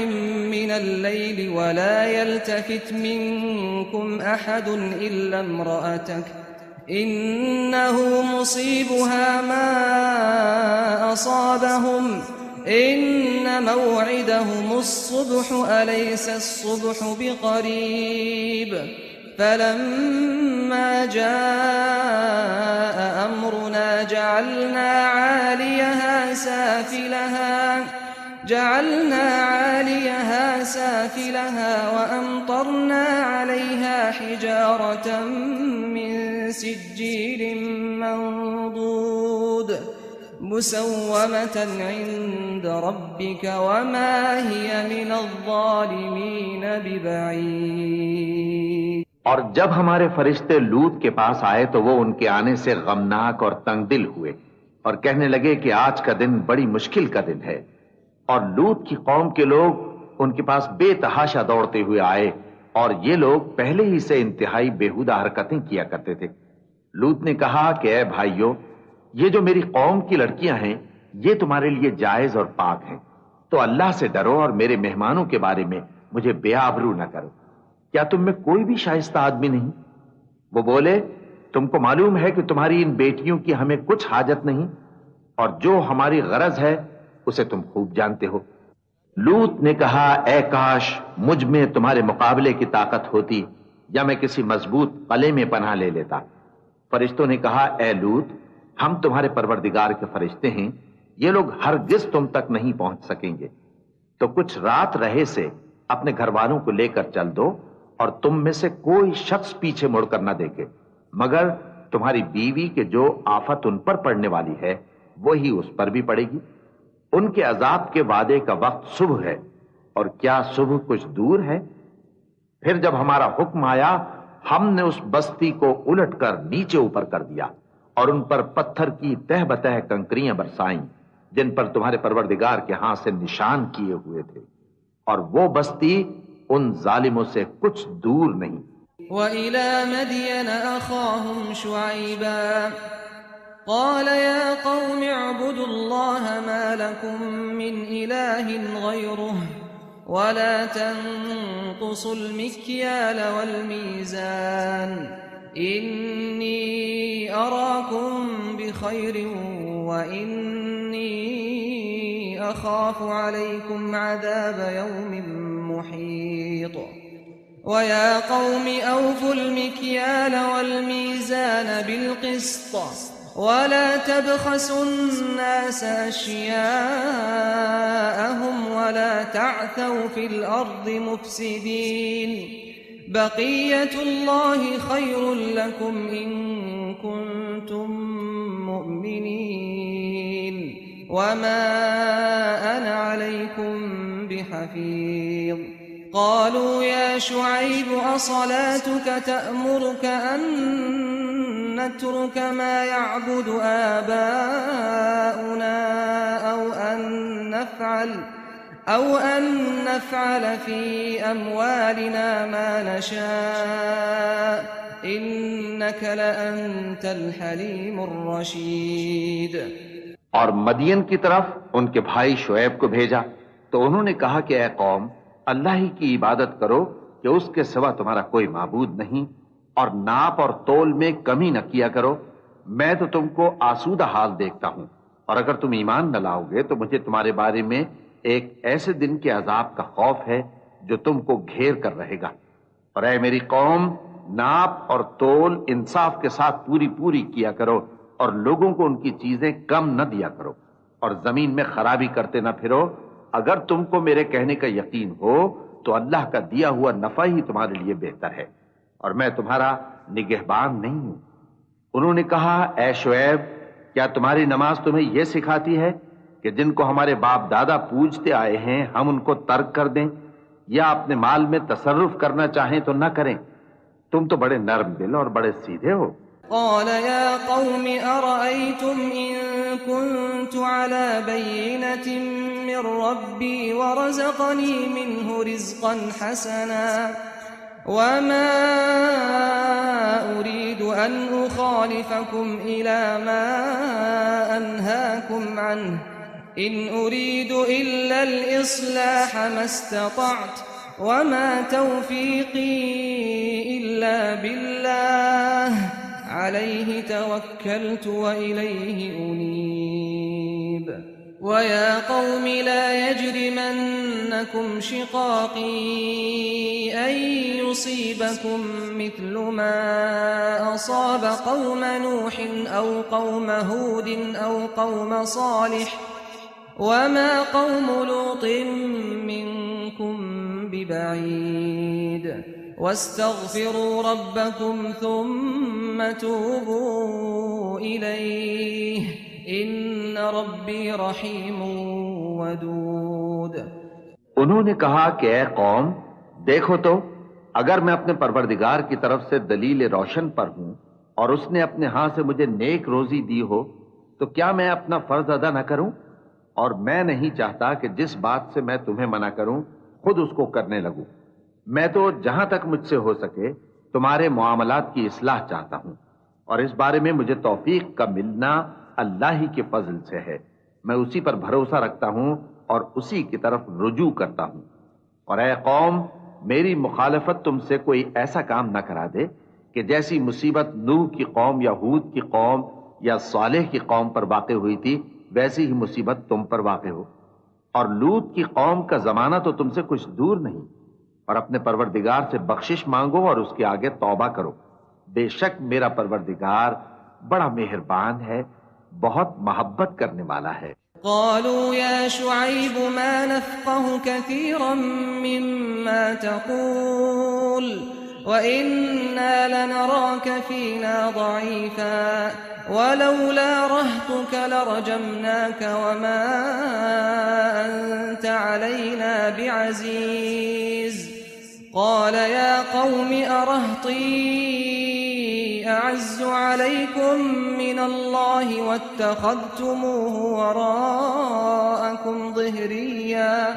من الليل ولا يلتفت منكم أحد إلا امرأتك إنه مصيبها ما أصابهم إن موعدهم الصبح أليس الصبح بقريب فلما جاء أمرنا جعلنا عاليها سافلها وأمطرنا عليها حجارة من سجيل منضود مسومة عند ربك وما هي من الظالمين ببعيد। और जब हमारे फरिश्ते लूत के पास आए तो वो उनके आने से गमनाक और तंगदिल हुए और कहने लगे कि आज का दिन बड़ी मुश्किल का दिन है। और लूत की कौम के लोग उनके पास बेतहाशा दौड़ते हुए आए और ये लोग पहले ही से इंतहाई बेहुदा हरकतें किया करते थे। लूत ने कहा कि ऐ भाइयों, ये जो मेरी कौम की लड़कियां हैं ये तुम्हारे लिए जायज और पाक हैं, तो अल्लाह से डरो और मेरे मेहमानों के बारे में मुझे बेआबरू न करो। क्या तुम में कोई भी शाइस्ता आदमी नहीं? वो बोले, तुमको मालूम है कि तुम्हारी इन बेटियों की हमें कुछ हाजत नहीं, और जो हमारी गरज है उसे तुम खूब जानते हो। लूत ने कहा, ऐ काश मुझ में तुम्हारे मुकाबले की ताकत होती, या मैं किसी मजबूत कले में पनाह ले लेता। फरिश्तों ने कहा, ऐ लूत, हम तुम्हारे परवरदिगार के फरिश्ते हैं, ये लोग हरगिज तुम तक नहीं पहुंच सकेंगे। तो कुछ रात रहे से अपने घर वालों को लेकर चल दो, और तुम में से कोई शख्स पीछे मुड़कर न देखे, मगर तुम्हारी बीवी के जो आफत उन पर पड़ने वाली है वही उस पर भी पड़ेगी। उनके अजाब के वादे का वक्त सुबह है, और क्या सुबह कुछ दूर है। फिर जब हमारा हुक्म आया, हमने उस बस्ती को उलटकर नीचे ऊपर कर दिया और उन पर पत्थर की तह बतह कंकरियां बरसाईं, जिन पर तुम्हारे परवरदिगार के हाथ से निशान किए हुए थे, और वो बस्ती उन जालिमों से कुछ दूर नहीं। वइला मदियन अखाहुम शुअयबा क़ाल या क़ौमि अअ्बुदुल्लाह मा लकुम मिन इलाहिन ग़ैरुहु वला तन्क़ुसुल मिक्याल वल मीज़ान इन्नी अराकुम बिख़ैरिन व इन्नी अखाफु अलैकुम अज़ाब यौमिन मुहीत वया क़ौमि औफ़ुल मिक्याल वल मीज़ान बिल्क़िस्त वला तबख़सुन्नास अश्याअहुम वला तअथौ फ़िल अर्दि मुफ़्सिदीन बक़िय्यतुल्लाहि ख़ैरुल लकुम इन कुन्तुम मुअ्मिनीन वमा अना अलैकुम बिहफ़ीज़ क़ालू या शुअय्ब असलातुक तअमुरुक अन नत्रुक मा यअबुदु आबाउना أو أن نفعل في أموالنا ما نشاء إنك لأنت الحليم الرشيد। और मदियन की तरफ उनके भाई शुएब को भेजा, तो उन्होंने कहा कि ऐ कौम, अल्लाह ही की इबादत करो कि उसके सिवा तुम्हारा कोई माबूद नहीं, और नाप और तोल में कमी न किया करो। मैं तो तुमको आसूदा हाल देखता हूं, और अगर तुम ईमान न लाओगे तो मुझे तुम्हारे बारे में एक ऐसे दिन के अजाब का खौफ है जो तुमको घेर कर रहेगा। और ऐ मेरी कौम, नाप और तोल इंसाफ के साथ पूरी पूरी किया करो, और लोगों को उनकी चीजें कम न दिया करो, और जमीन में खराबी करते न फिरो। अगर तुमको मेरे कहने का यकीन हो तो अल्लाह का दिया हुआ नफा ही तुम्हारे लिए बेहतर है, और मैं तुम्हारा निगहबान नहीं हूं। उन्होंने कहा, ऐ शुएब, क्या तुम्हारी नमाज तुम्हें यह सिखाती है कि जिनको हमारे बाप दादा पूजते आए हैं हम उनको तर्क कर दें, या अपने माल में तसर्रुफ करना चाहें तो न करें? तुम तो बड़े नर्म दिल और बड़े सीधे हो। क़ाल या क़ौमि अरअय्तुम इन कुन्तु अला बय्यिनतिन मिन रब्बी व रज़क़नी मिन्हु रिज़्क़न हसना वमा उरीदु अन उखालिफकुम इला मा अन्हाकुम अन्हु इन उरीदु इल्ला अल-इस्लाह मस्ततअतु वमा तौफीक़ी इल्ला बिल्लाह अलैहि तवक्कलतु व इलैहि उनीब वया क़ौमि ला यजरिमन्नकुम शिक़ाक़ी अन युसीबकुम मिथलु मा असाब क़ौम नूहिन औ क़ौम हूदिन औ क़ौम सालिह वमा क़ौम लूतिन मिनकुम बिबईद वस्तग़फिरू रब्बकुम थुम्मा तूबू इलैहि इन्न रब्बी रहीमुन वदूद। उन्होंने कहा कि ऐ कौम, देखो तो, अगर मैं अपने परवरदिगार की तरफ से दलील रोशन पर हूं और उसने अपने हाथ से मुझे नेक रोजी दी हो, तो क्या मैं अपना फर्ज अदा न करूं? और मैं नहीं चाहता कि जिस बात से मैं तुम्हें मना करूं खुद उसको करने लगूं। मैं तो जहां तक मुझसे हो सके तुम्हारे मुआमलात की इस्लाह चाहता हूं, और इस बारे में मुझे तौफीक का मिलना अल्लाह ही के फजल से है। मैं उसी पर भरोसा रखता हूं और उसी की तरफ रुजू करता हूं। और ऐ कौम, मेरी मुखालफत तुमसे कोई ऐसा काम न करा दे कि जैसी मुसीबत नूह की कौम या हूद की कौम या सालेह की कौम पर वाक़ हुई थी, वैसी ही मुसीबत तुम पर वाक़ हो। और लूत की कौम का जमाना तो तुमसे कुछ दूर नहीं। और अपने परवरदिगार से बख्शिश मांगो और उसके आगे तौबा करो। बेशक मेरा परवरदिगार बड़ा मेहरबान है, बहुत मोहब्बत करने वाला है। قالوا يا شعيب ما نفقه كثيرا مما تقول وإنا لنراك فينا ضعيفا ولولا رهطك لرجمناك وما أنت علينا بعزيز قال يا قوم أرهطي أعز عليكم من الله واتخذتموه وراءكم ظهريا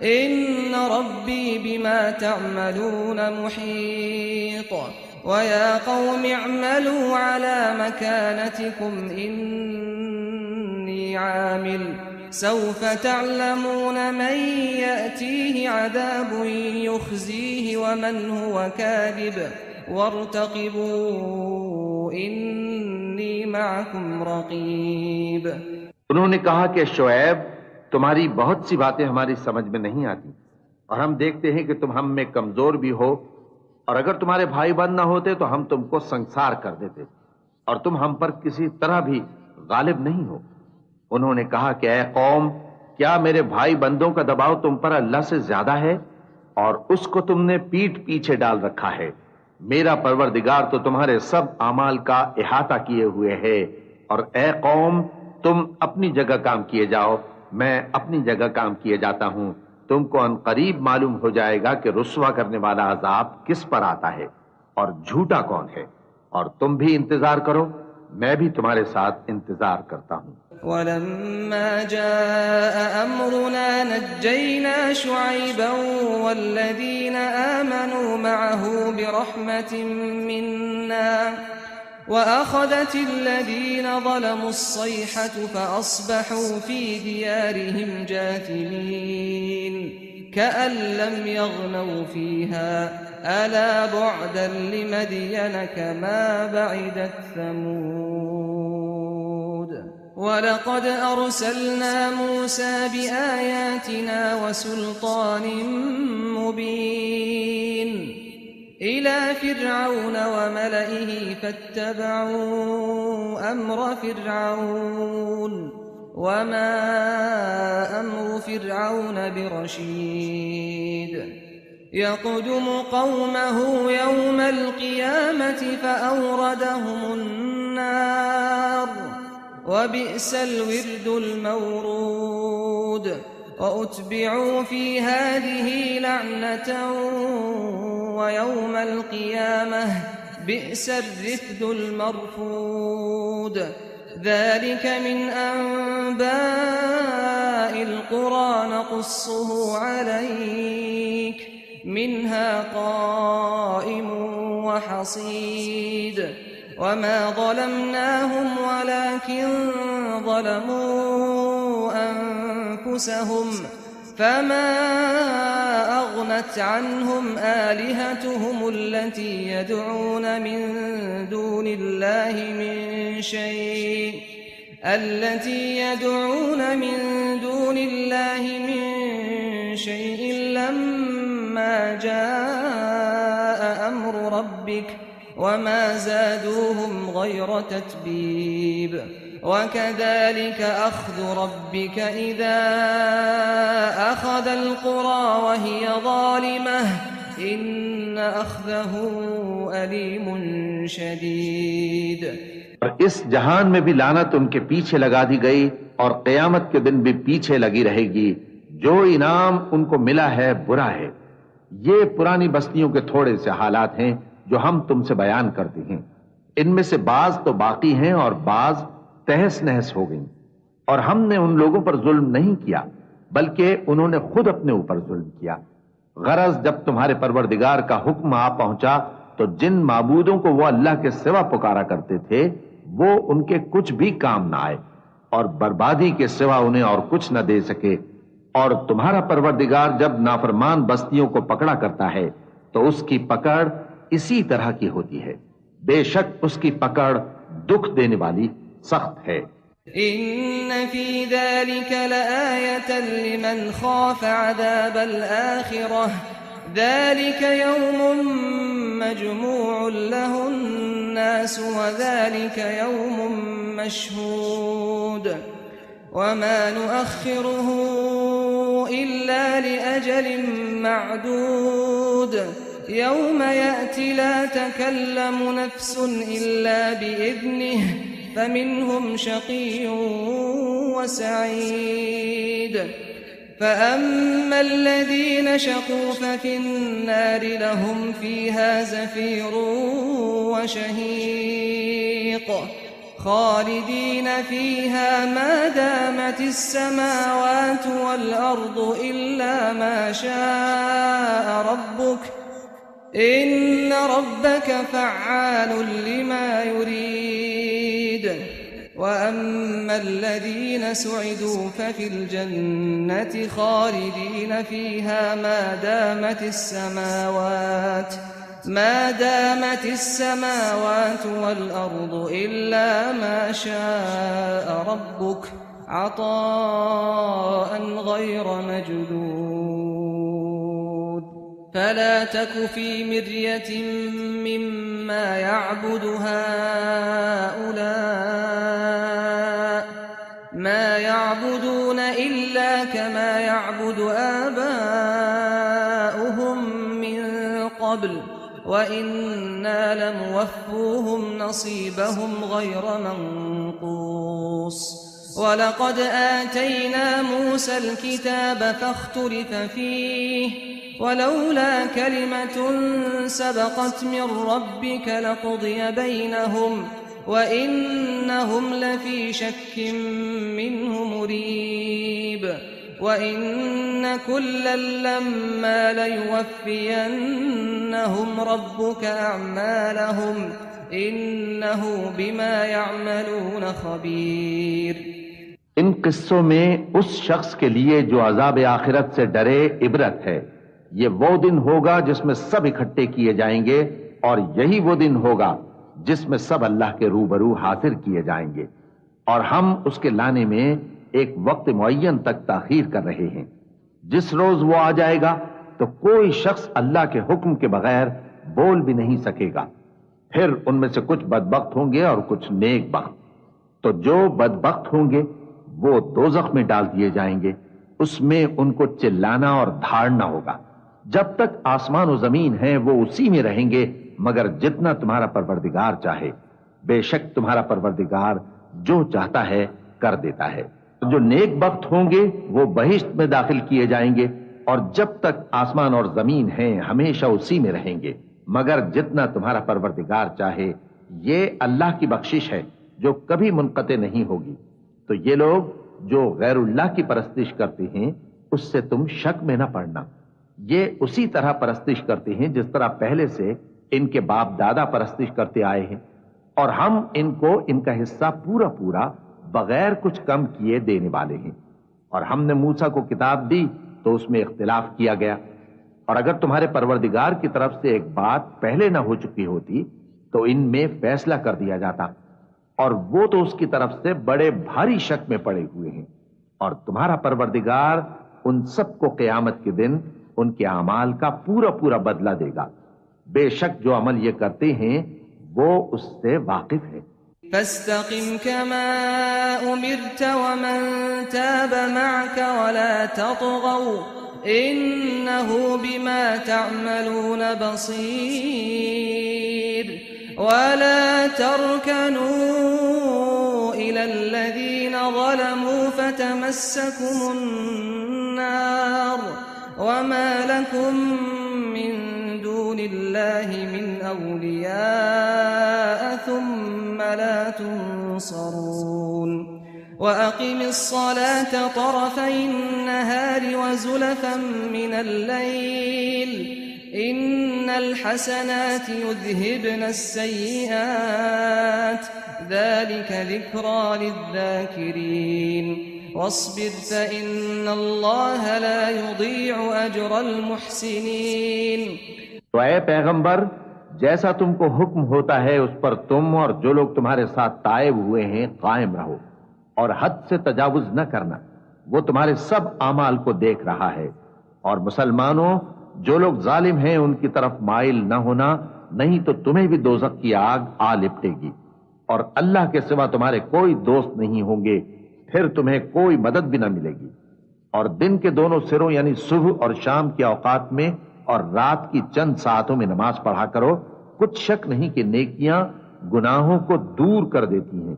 إن ربي بما تعملون محيط ويا قوم اعملوا على مكانتكم إني عامل سوف تعلمون من يأتيه عذاب يخزيه ومن هو كاذب वरतक़िबू इन्नी माअकुम रक़ीब। उन्होंने कहा कि शुएब, तुम्हारी बहुत सी बातें हमारी समझ में नहीं आती और हम देखते हैं कि तुम हम में कमजोर भी हो, और अगर तुम्हारे भाई बंद न होते तो हम तुमको संसार कर देते और तुम हम पर किसी तरह भी गालिब नहीं हो। उन्होंने कहा कि ऐ कौम, क्या मेरे भाई बंदों का दबाव तुम पर अल्लाह से ज्यादा है और उसको तुमने पीठ पीछे डाल रखा है। मेरा परवरदिगार तो तुम्हारे सब आमाल का इहाता किए हुए है। और ए कौम, तुम अपनी जगह काम किए जाओ, मैं अपनी जगह काम किए जाता हूं। तुमको अनकरीब मालूम हो जाएगा कि रुस्वा करने वाला अजाब किस पर आता है और झूठा कौन है। और तुम भी इंतजार करो, मैं भी तुम्हारे साथ इंतजार करता हूं। वलम्मा जाअ अम्रुना नज्जयना शुअयबन वल्लज़ीना आमनू मअहू बिरहमतिन मिन्ना वअख़ज़तिल्लज़ीना ज़लमुस्सैहतु फ़अस्बहू फ़ी दियारिहिम जाथिमीन कअन लम यग़नव फ़ीहा अला बुअदन लिमदयन कमा बअदत समूद। वलक़द अर्सलना मूसा बिआयातिना वसुल्तान मुबीन इला फ़िरऔन वमलइहि फ़त्तबअू अम्र फ़िरऔन वमा अम्रु फ़िरऔन बिरशीद यक़दुमु क़ौमहु यौमल क़ियामति फ़अौरदहुमुन्नार वबिअसल विर्दुल मौरूद वउत्बिअू फ़ी हाज़िही लअनतन वयौमल क़ियामह बिअसल रिफ़दुल मरफ़ूद ذلك من أنباء القرى نقصه عليك منها قائم وحصيد وما ظلمناهم ولكن ظلموا أنفسهم فما أغنت عنهم آلهتهم التي يدعون من دون الله من شيء لما جاء أمر ربك وما زادوهم غير تتبيب وكذلك أخذ ربك إذا أخذ القرى وهي ظالمة إن أخذه أليم شديد। और इस जहान में भी लानत उनके पीछे लगा दी गई और क़यामत के दिन भी पीछे लगी रहेगी। जो इनाम उनको मिला है बुरा है। ये पुरानी बस्तियों के थोड़े से हालात हैं जो हम तुमसे बयान करते हैं। इनमें से बाज तो बाकी हैं और बाज तहस नहस हो गई। और हमने उन लोगों पर जुल्म नहीं किया बल्कि उन्होंने खुद अपने ऊपर जुल्म किया। गरज जब तुम्हारे परवरदिगार का हुक्म आ पहुंचा तो जिन माबूदों को वो अल्लाह के सिवा पुकारा करते थे वो उनके कुछ भी काम ना आए और बर्बादी के सिवा उन्हें और कुछ न दे सके। और तुम्हारा परवरदिगार जब नाफरमान बस्तियों को पकड़ा करता है तो उसकी पकड़ इसी तरह की होती है। बेशक उसकी पकड़ दुख देने वाली सख्त है। إن في ذلك لآية لمن خاف عذاب الآخرة ذلك يوم مجموع له الناس وذلك يوم مشهود وما نؤخره إلا لأجل معدود يوم يأتي لا تكلم نفس إلا بإذنه فمنهم شقي وسعيد فأما الذين شقوا ففي النار لهم فيها زفير وشهيق خالدين فيها ما دامت السماوات والأرض إلا ما شاء ربك إن ربك فعال لما يريد وأما الذين سعدوا ففي الجنة خالدين فيها ما دامت السماوات والأرض إلا ما شاء ربك عطاء غير مجدود فلا تك في مرية مما يعبد هؤلاء ما يعبدون إلا كما يعبد آباؤهم من قبل وإنا لموفوهم نصيبهم غير منقوص ولقد آتينا موسى الكتاب فاختلف فيه ولولا كلمة سبقت من ربك لقضي بينهم وإنهم لفي شك منه مريب وإن كلا لما ليوفينهم ربك أعمالهم إنه بما يعملون خبير इन किस्सों में उस शख्स के लिए जो अजाब आखिरत से डरे इबरत है। ये वो दिन होगा जिसमें सब इकट्ठे किए जाएंगे और यही वो दिन होगा जिसमें सब अल्लाह के रूबरू हाजिर किए जाएंगे और हम उसके लाने में एक वक्त मुअय्यन तक ताखीर कर रहे हैं। जिस रोज वो आ जाएगा तो कोई शख्स अल्लाह के हुक्म के बगैर बोल भी नहीं सकेगा। फिर उनमें से कुछ बदबख्त होंगे और कुछ नेक बख्त। तो जो बदबख्त होंगे वो दोज़ख में डाल दिए जाएंगे, उसमें उनको चिल्लाना और धाड़ना होगा। जब तक आसमान और जमीन है वो उसी में रहेंगे मगर जितना तुम्हारा परवरदिगार चाहे। बेशक तुम्हारा परवरदिगार जो चाहता है कर देता है। जो नेक बख्त होंगे वो बहिश्त में दाखिल किए जाएंगे और जब तक आसमान और जमीन है हमेशा उसी में रहेंगे मगर जितना तुम्हारा परवरदिगार चाहे। ये अल्लाह की बख्शिश है जो कभी मुनक़ते नहीं होगी। तो ये लोग जो गैरुल्लाह की परस्तिश करते हैं उससे तुम शक में न पड़ना। ये उसी तरह परस्तिश करते हैं जिस तरह पहले से इनके बाप दादा परस्तिश करते आए हैं और हम इनको इनका हिस्सा पूरा पूरा बगैर कुछ कम किए देने वाले हैं। और हमने मूसा को किताब दी तो उसमें इख्तिलाफ किया गया और अगर तुम्हारे परवरदिगार की तरफ से एक बात पहले ना हो चुकी होती तो इनमें फैसला कर दिया जाता और वो तो उसकी तरफ से बड़े भारी शक में पड़े हुए हैं। और तुम्हारा परवरदिगार उन सबको क़यामत के दिन उनके अमाल का पूरा पूरा बदला देगा। बेशक जो अमल ये करते हैं वो उससे वाकिफ है। فاستقم كما أمرت ومن تاب معك ولا تطغوا إنه بما تعملون بصير ولا تركنوا إلى الذين ظلموا فتمسكم النار وما لكم من دون الله من أولياء ثم لا تنصرون وأقم الصلاة طرفي النهار وزلفا من الليل إن الحسنات يذهبن السيئات ذلك ذكرى للذاكرين واصبر فإن الله لا يضيع أجر المحسنين। तो ऐ पैगंबर जैसा तुमको हुक्म होता है उस पर तुम और जो लोग तुम्हारे साथ तायब हुए हैं कायम रहो और हद से तजावुज न करना। वो तुम्हारे सब आमाल को देख रहा है। और मुसलमानों, जो लोग जालिम हैं उनकी तरफ माइल न होना, नहीं तो तुम्हें भी दोजख की आग आ लिपटेगी और अल्लाह के सिवा तुम्हारे कोई दोस्त नहीं होंगे, फिर तुम्हें कोई मदद भी न मिलेगी। और दिन के दोनों सिरों यानी सुबह और शाम के औकात में और रात की चंद सातों में नमाज पढ़ा करो। कुछ शक नहीं कि नेकियां गुनाहों को दूर कर देती हैं।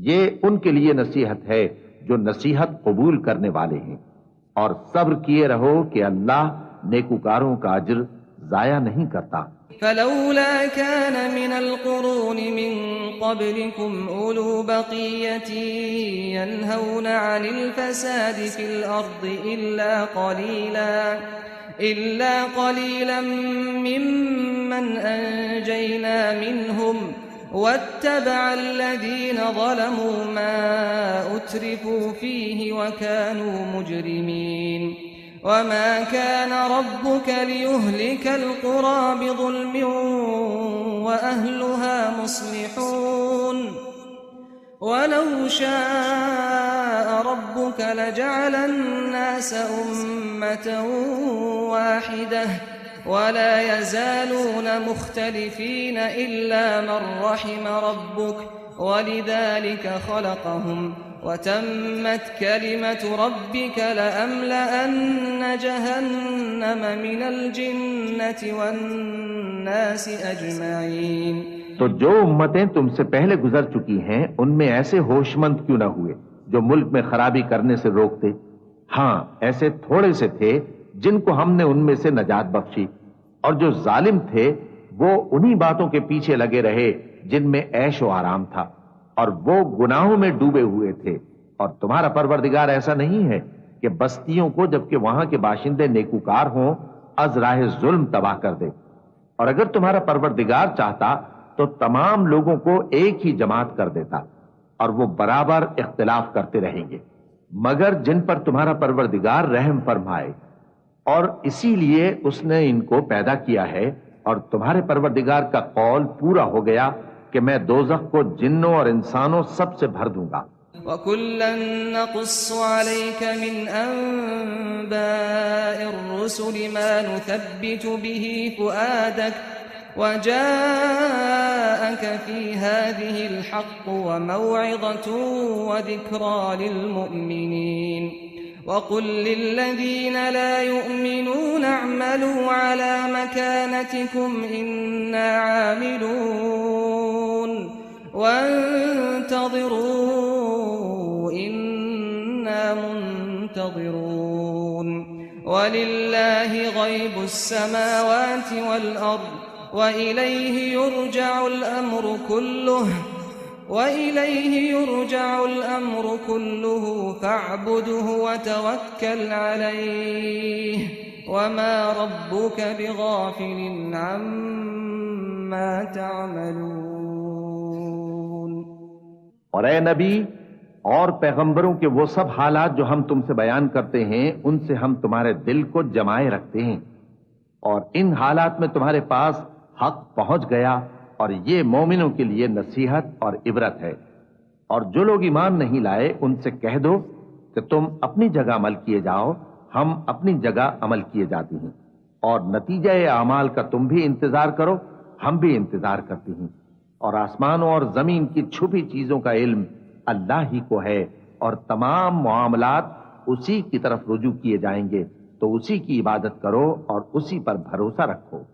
ये उनके लिए नसीहत है जो नसीहत कबूल करने वाले हैं। और सब्र किए रहो कि अल्लाह नेकुकारों का अज्र जाया नहीं करता। फलौला कान मिनल कुरून मिन क़ब्लिकुम उलू बक़िय्यतिन यन्हौना अनिल फ़सादि फ़िल अर्दि इल्ला क़लीलन मिम्मन अंजयना मिनहुम वत्तबअल्लज़ीन ज़लमू मा उत्रिफू फ़ीहि वकानू मुजरिमीन। वमा कान रब्बुक लियुहलिकल क़ुरा बिज़ुल्मिन वअहलुहा मुस्लिहून वलौ शाअ रब्बुक लजअलन नास उम्मतन वाहिदह वला यज़ालून मुख्तलिफीन इल्ला मन रहिम रब्बुक वलिज़ालिक खलक़हुम वतम्मत कलिमतु रब्बिक लअम्लअन्न जहन्नम मिनल जिन्नति वन्नासि अजमईन। तो जो उम्मतें तुमसे पहले गुजर चुकी हैं उनमें ऐसे होशमंद क्यों न हुए जो मुल्क में खराबी करने से रोकते? हाँ, ऐसे थोड़े से थे जिनको हमने उनमें से नजात बख्शी, और जो जालिम थे वो उन्हीं बातों के पीछे लगे रहे जिनमें ऐश व आराम था, और वो गुनाहों में डूबे हुए थे। और तुम्हारा परवरदिगार ऐसा नहीं है कि बस्तियों को जबकि वहां के बाशिंदे नेकुकार हों अज़राहे जुल्म तबाह कर दे। और अगर तुम्हारा परवरदिगार चाहता तो तमाम लोगों को एक ही जमात कर देता और वो बराबर इख्तिलाफ करते रहेंगे, मगर जिन पर तुम्हारा परवरदिगार रहम फरमाए, और इसीलिए उसने इनको पैदा किया है। और तुम्हारे परवरदिगार का कौल पूरा हो गया कि मैं दोज़ख को जिन्नों और इंसानों सबसे भर दूंगा। वकुल्लन नक़ुस्सु अलैका मिन अंबाइर रुसुलि मा नुथब्बितु बिही फुआदक वजाअक फी हाज़िहिल हक़्क़ु व मौइज़तुन व ज़िक्रा लिलमुमिनीन। वक़ुल लिल्लज़ीन ला युमिनून अअमलू अला मकानतिकुम इन्ना आमिलून वंतज़िरू इन्ना मुंतज़िरून। वलिल्लाहि ग़ैबुस समावाति वल अर्ज़ व इलैहि युरजअुल अम्रु कुल्लुहु फ़अब्दुहु व तवक्कल अलैहि वमा रब्बुक बिग़ाफ़िलिन अम्मा तअमलून। और ए नबी और पैगंबरों के वो सब हालात जो हम तुमसे बयान करते हैं उनसे हम तुम्हारे दिल को जमाए रखते हैं, और इन हालात में तुम्हारे पास हक पहुंच गया, और ये मोमिनों के लिए नसीहत और इबरत है। और जो लोग ईमान नहीं लाए उनसे कह दो कि तुम अपनी जगह अमल किए जाओ, हम अपनी जगह अमल किए जाते हैं, और नतीजा आमाल का तुम भी इंतजार करो, हम भी इंतजार करते हैं। और आसमानों और जमीन की छुपी चीजों का इल्म अल्लाह ही को है, और तमाम मामलात उसी की तरफ रुजू किए जाएंगे। तो उसी की इबादत करो और उसी पर भरोसा रखो,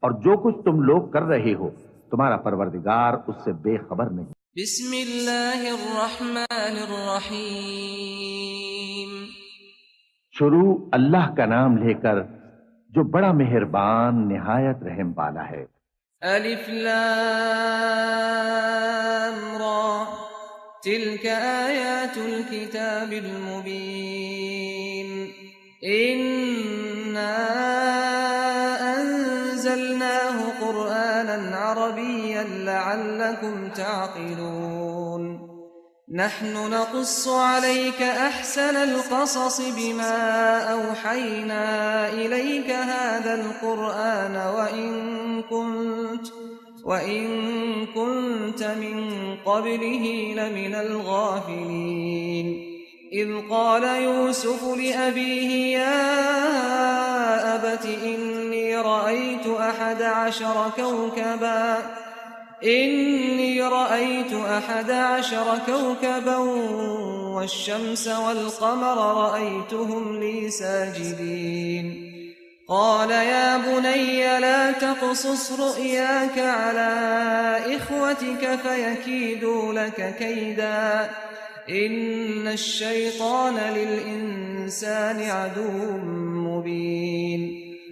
और जो कुछ तुम लोग कर रहे हो तुम्हारा परवरदिगार उससे बेखबर नहीं। बिस्मिल्लाहिर्रहमानिर्रहीम। शुरू अल्लाह का नाम लेकर जो बड़ा मेहरबान निहायत रहम वाला है। अलिफ लाम रा तिल्क आयातुल किताबिल मुबीन इन्ना अंज़लनाहु क़ुरआनन अरबिय्यन लअल्लकुम ताक़िलून। नहनु नक़ुस्सु अलैक अहसनल क़ससि बिमा औहयना इलैक हाज़ल क़ुरआन वइन कुन्त मिन क़ब्लिही लमिनल गाफ़िलीन। इज़ क़ाल यूसुफ़ लिअबीही या अबति इन्नी रअयतु अहद अशर कौकबा वश्शम्स वल्क़मर रअयतुहुम ली साजिदीन। क़ाल या बुनय्य ला तक़सुस रु'याक अला इख़्वतिक फ़यकीदू लक कैदा इन्न अश-शैतान लिल-इंसान अदुव्वुन मुबीन।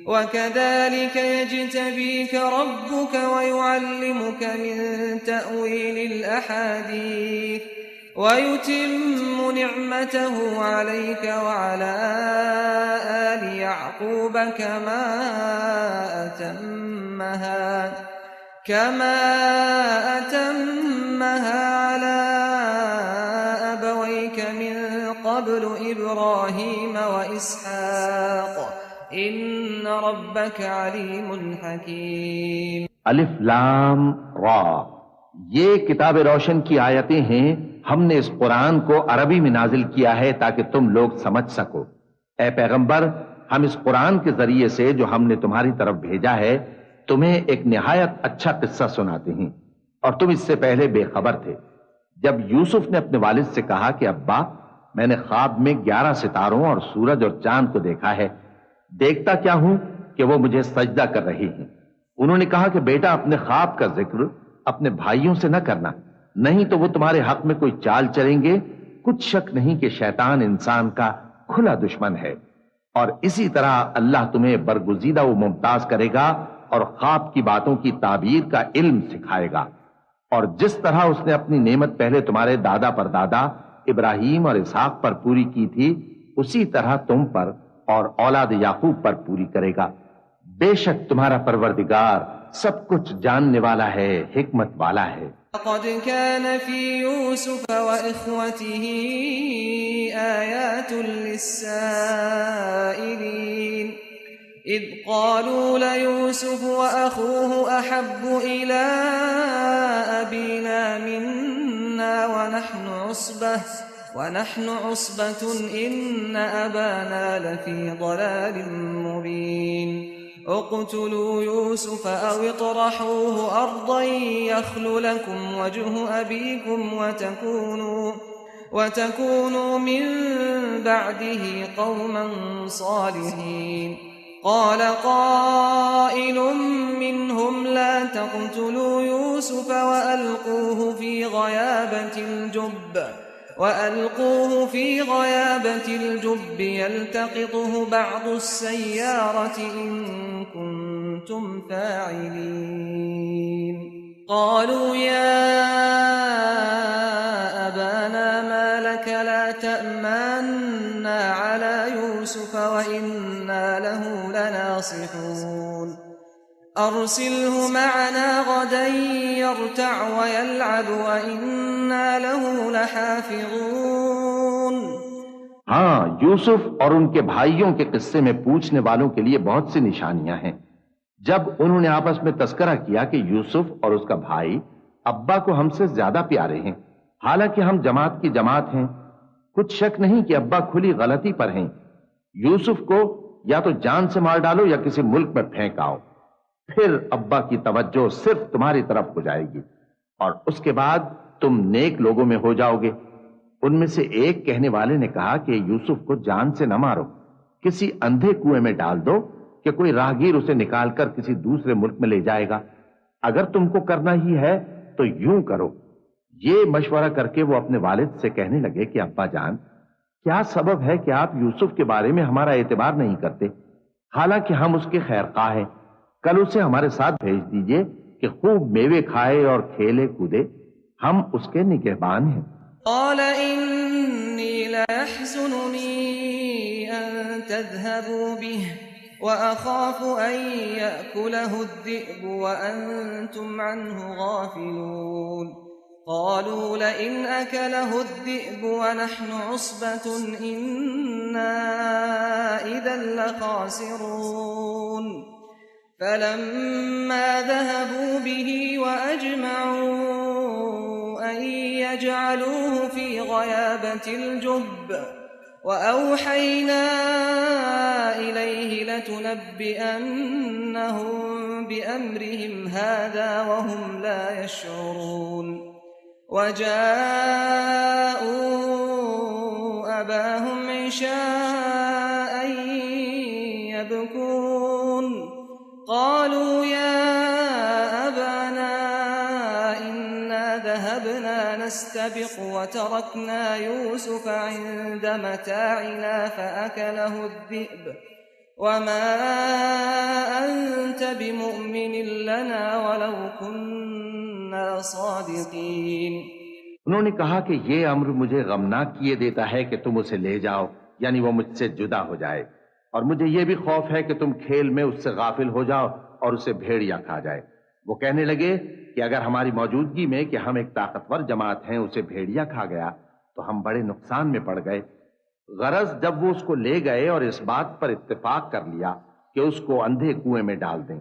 वकज़ालिक यज्तबीक रब्बुक वयुअल्लिमुक मिन तअवीलिल अहादीथ वयुतिम्मु नि'मतहु अलैक वअला आलि यअक़ूब कमा अतम्महा अला अबवैक मिन क़ब्लु इब्राहीम व इसहाक़ इन्न रब्बक अलीमुन हकीम। अलिफ लाम रा, ये किताब रोशन की आयतें हैं। हमने इस कुरान को अरबी में नाजिल किया है ताकि तुम लोग समझ सको। ए पैगंबर, हम इस कुरान के जरिए से जो हमने तुम्हारी तरफ भेजा है तुम्हें एक निहायत अच्छा किस्सा सुनाते हैं, और तुम इससे पहले बेखबर थे। जब यूसुफ ने अपने वालिद से कहा कि अब्बा, मैंने ख्वाब में 11 सितारों और सूरज और चांद को देखा है, देखता क्या हूं कि वो मुझे सजदा कर रही हैं। उन्होंने कहा कि बेटा, अपने ख्वाब का जिक्र अपने भाइयों से न करना, नहीं तो वो तुम्हारे हक में कोई चाल चलेंगे। कुछ शक नहीं कि शैतान इंसान का खुला दुश्मन है, और इसी तरह अल्लाह तुम्हें बरगुजीदा व मुमताज करेगा और ख्वाब की बातों की ताबीर का इल्म सिखाएगा। और जिस तरह उसने अपनी नेमत पहले तुम्हारे दादा परदादा इब्राहिम और इसहाक पर पूरी की थी, उसी तरह तुम पर और औलाद याकूब पर पूरी करेगा। बेशक तुम्हारा परवरदिगार सब कुछ जानने वाला है, हिकमत वाला है। क़द कान फ़ी यूसुफ़ व इख़्वतिही आयातुन लिस्साइलीन इज़ क़ालू लयूसुफ़ व अख़ूहु अहब्बु इला अबीना मिन्ना व नहनु उसबतुन इन्न अबाना लफ़ी ضलालिन मुबीन। उक़्तुलू यूसुफ़ अव इطرحूहु अर्दन यख़्ल लकुम वजहु अबीकुम वतकूनू मिन बअदिही क़ौमन सालिहीन। क़ाल क़ाइलुम मिन्हुम ला तक़्तुलू यूसुफ़ वअल्क़ूहु फ़ी ग़याबतिल जुब्ब यल्तक़िطहु बअदु السय्यारति इन कुन्तुम फ़ाइलीन। क़ालू या अबाना मा लक ला तअमन्ना अला यूसुफ़ व इन्ना लहु लनासिहून। अर्सिलहु मअना गदन यरतअ व यलअब व इन्ना लहु लहाफ़िज़ून। हाँ, यूसुफ और उनके भाइयों के किस्से में पूछने वालों के लिए बहुत सी निशानियां हैं। जब उन्होंने आपस में तस्करा किया कि यूसुफ और उसका भाई अब्बा को हमसे ज्यादा प्यारे हैं, हालांकि हम जमात की जमात हैं, कुछ शक नहीं कि अब्बा खुली गलती पर हैं। यूसुफ को या तो जान से मार डालो या किसी मुल्क में फेंक आओ, फिर अब्बा की तवज्जो सिर्फ तुम्हारी तरफ हो जाएगी और उसके बाद तुम नेक लोगों में हो जाओगे। उनमें से एक कहने वाले ने कहा कि यूसुफ को जान से न मारो, किसी अंधे कुएं में डाल दो कि कोई राहगीर उसे निकालकर किसी दूसरे मुल्क में ले जाएगा। अगर तुमको करना ही है तो यूं करो। ये मशवरा करके वो अपने वालिद से कहने लगे कि अब्बा जान, क्या सबब है कि आप यूसुफ के बारे में हमारा एतबार नहीं करते, हालांकि हम उसके खैरख्वाह हैं। कल उसे हमारे साथ भेज दीजिए कि खूब मेवे खाए और खेले कूदे, हम उसके निगहबान हैं। क़ाल इन्नी लयहज़ुनुनी अन तज़हबू बिही व अख़ाफ़ु अन यअकुलहु अज़्ज़िअ्बु व अंतुम अन्हु गाफ़िलून। क़ालू लइन अकलहु अज़्ज़िअ्बु व नहनु उसबतुन इन्ना इज़न लख़ासिरून। فلما ذهبوا به وأجمعوا أن يجعلوه في غيابة الجب وأوحينا إليه لتنبئنهم بأمرهم هذا وهم لا يشعرون وجاءوا أباهم عشاء يبكون قالوا يا أبانا إنا ذهبنا نستبق وتركنا يوسف عند متاعنا فأكله الذئب وما أنت بمؤمن لنا ولو كنا صادقين। उन्होंने कहा कि ये अम्र मुझे गमनाक किए देता है कि तुम उसे ले जाओ, यानी वो मुझसे जुदा हो जाए, और मुझे ये भी खौफ है कि तुम खेल में उससे गाफिल हो जाओ और उसे भेड़िया खा जाए। वो कहने लगे कि अगर हमारी मौजूदगी में कि हम एक ताकतवर जमात हैं उसे भेड़िया खा गया तो हम बड़े नुकसान में पड़ गए। गरज जब वो उसको ले गए और इस बात पर इत्तेफाक कर लिया कि उसको अंधे कुएं में डाल दें,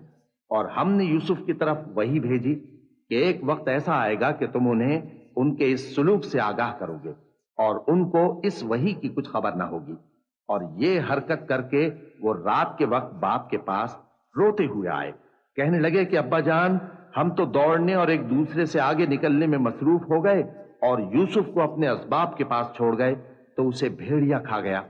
और हमने यूसुफ की तरफ वही भेजी कि एक वक्त ऐसा आएगा कि तुम उन्हें उनके इस सुलूक से आगाह करोगे और उनको इस वही की कुछ खबर ना होगी। और ये हरकत करके वो रात के वक्त बाप के पास रोते हुए आए। कहने लगे कि अब्बा जान, हम तो दौड़ने और एक दूसरे से आगे निकलने में मसरूफ हो गए और यूसुफ को अपने असबाब के पास छोड़ गए तो उसे भेड़िया खा गया,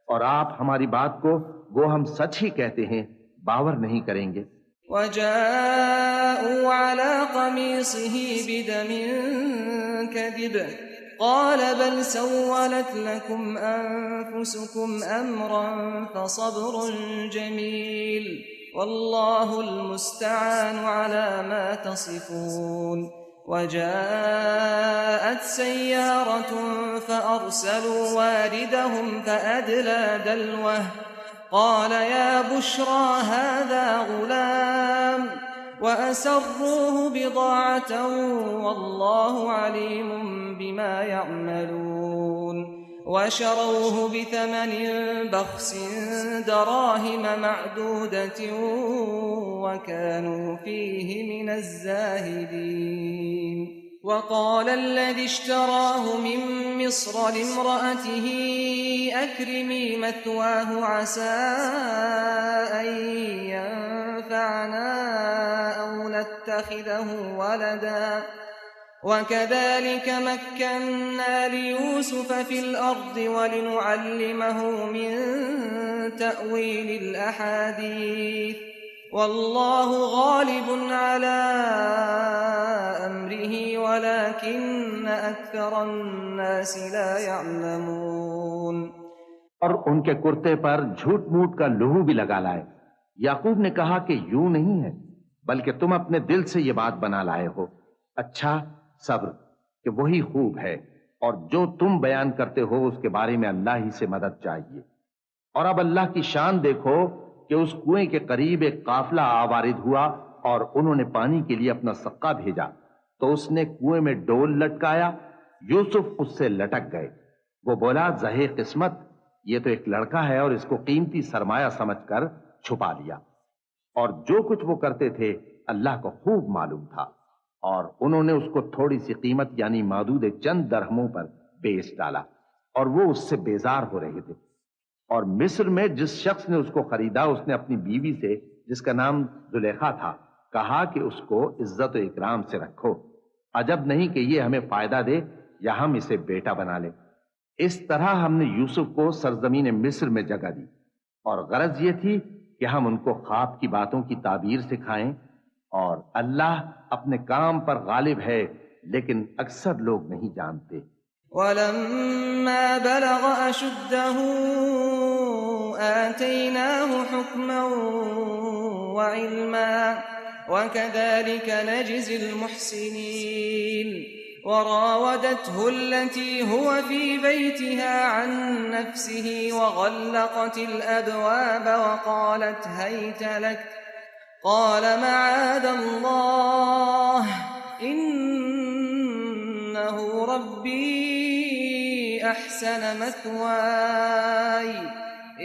और आप हमारी बात को वो हम सच ही कहते हैं बावर नहीं करेंगे। وجاءوا على قميصه بدم كذب قال بل سولت لكم أنفسكم أمرا فصبر جميل والله المستعان على ما تصفون وجاءت سيارة فأرسلوا واردهم فأدلى دلوه قال يا بشرى هذا غلام وأسروه بضاعة والله عليم بما يعملون وشروه بثمن بخس دراهم معدودة وكانوا فيه من الزاهدين وقال الذي اشتراه من مصر لامرأته أكرمي مثواه عسى أن ينفعنا أو نتخذه ولدا وكذلك مكنا ليوسف في الأرض ولنعلمه من تأويل الأحاديث والله غالب على أمره ولكن أكثر الناس لا يعلمون। और उनके कुर्ते पर झूठ मूठ का लहू भी लगा लाए। याकूब ने कहा कि यूं नहीं है, बल्कि तुम अपने दिल से ये बात बना लाए हो। अच्छा, सब्र कि वही खूब है, और जो तुम बयान करते हो उसके बारे में अल्लाह ही से मदद चाहिए। और अब अल्लाह की शान देखो कि उस कुएं के करीब एक काफला आवारिद हुआ और उन्होंने पानी के लिए अपना सक्का भेजा तो उसने कुएं में डोल लटकाया। यूसुफ उससे लटक गए। वो बोला, ज़हे किस्मत, ये तो एक लड़का है और इसको कीमती सरमाया समझकर छुपा लिया। और जो कुछ वो करते थे अल्लाह को खूब मालूम था, और उन्होंने उसको थोड़ी सी कीमत यानी मादूद चंद दरहमों पर बेच डाला, और वो उससे बेजार हो रहे थे। और मिस्र में जिस शख्स ने उसको खरीदा उसने अपनी बीवी से, जिसका नाम जुलेखा था, कहा कि उसको इज्जत और इकराम से रखो। अजब नहीं कि ये हमें फायदा दे या हम इसे बेटा बना ले। इस तरह हमने यूसुफ को सरजमीन मिस्र में जगह दी, और गरज ये थी कि हम उनको ख्वाब की बातों की ताबीर सिखाएं। और अल्लाह अपने काम पर गालिब है, लेकिन अक्सर लोग नहीं जानते। वलम्मा बलग अशुद्धहु आतैनाहु हुक्मन व इल्मा वकज़ालिक नजज़िल मुहसिनीन वरावदतहु allती हुवा फी बैतिहा अन नफ्सिही वग़ल्लक़तिल अबवाब वक़ालत हैत लक قال معاذ الله إنه ربي أحسن مثواي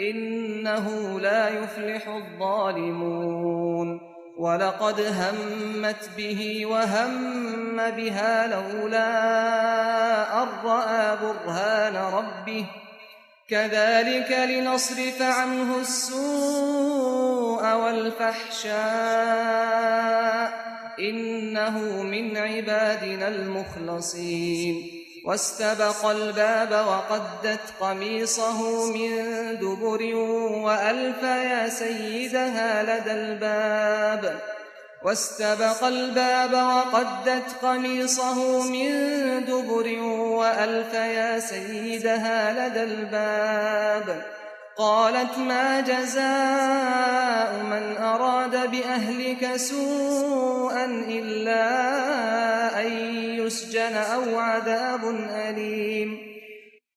إنه لا يفلح الظالمون वलक़द हम्मत बिही वहम्म बिहा लौला अन रअा बुरहान रब्बिह कज़ालिक लिनस्रिफ़ अन्हु अस्सूअ वल्फ़हशाअ इन्नहु मिन इबादिनल मुख़लसीन वस्तबक़ल बाब वक़द्दत क़मीसहु मिन दुबुर वअल्फ़ या सय्यिदहा लदल बाब واستبق الباب وقدت قميصه من دبر وألف يا سيدها لدى الباب قالت ما جزاء من أراد بأهلك سوءا إلا أن يسجن أو عذاب أليم।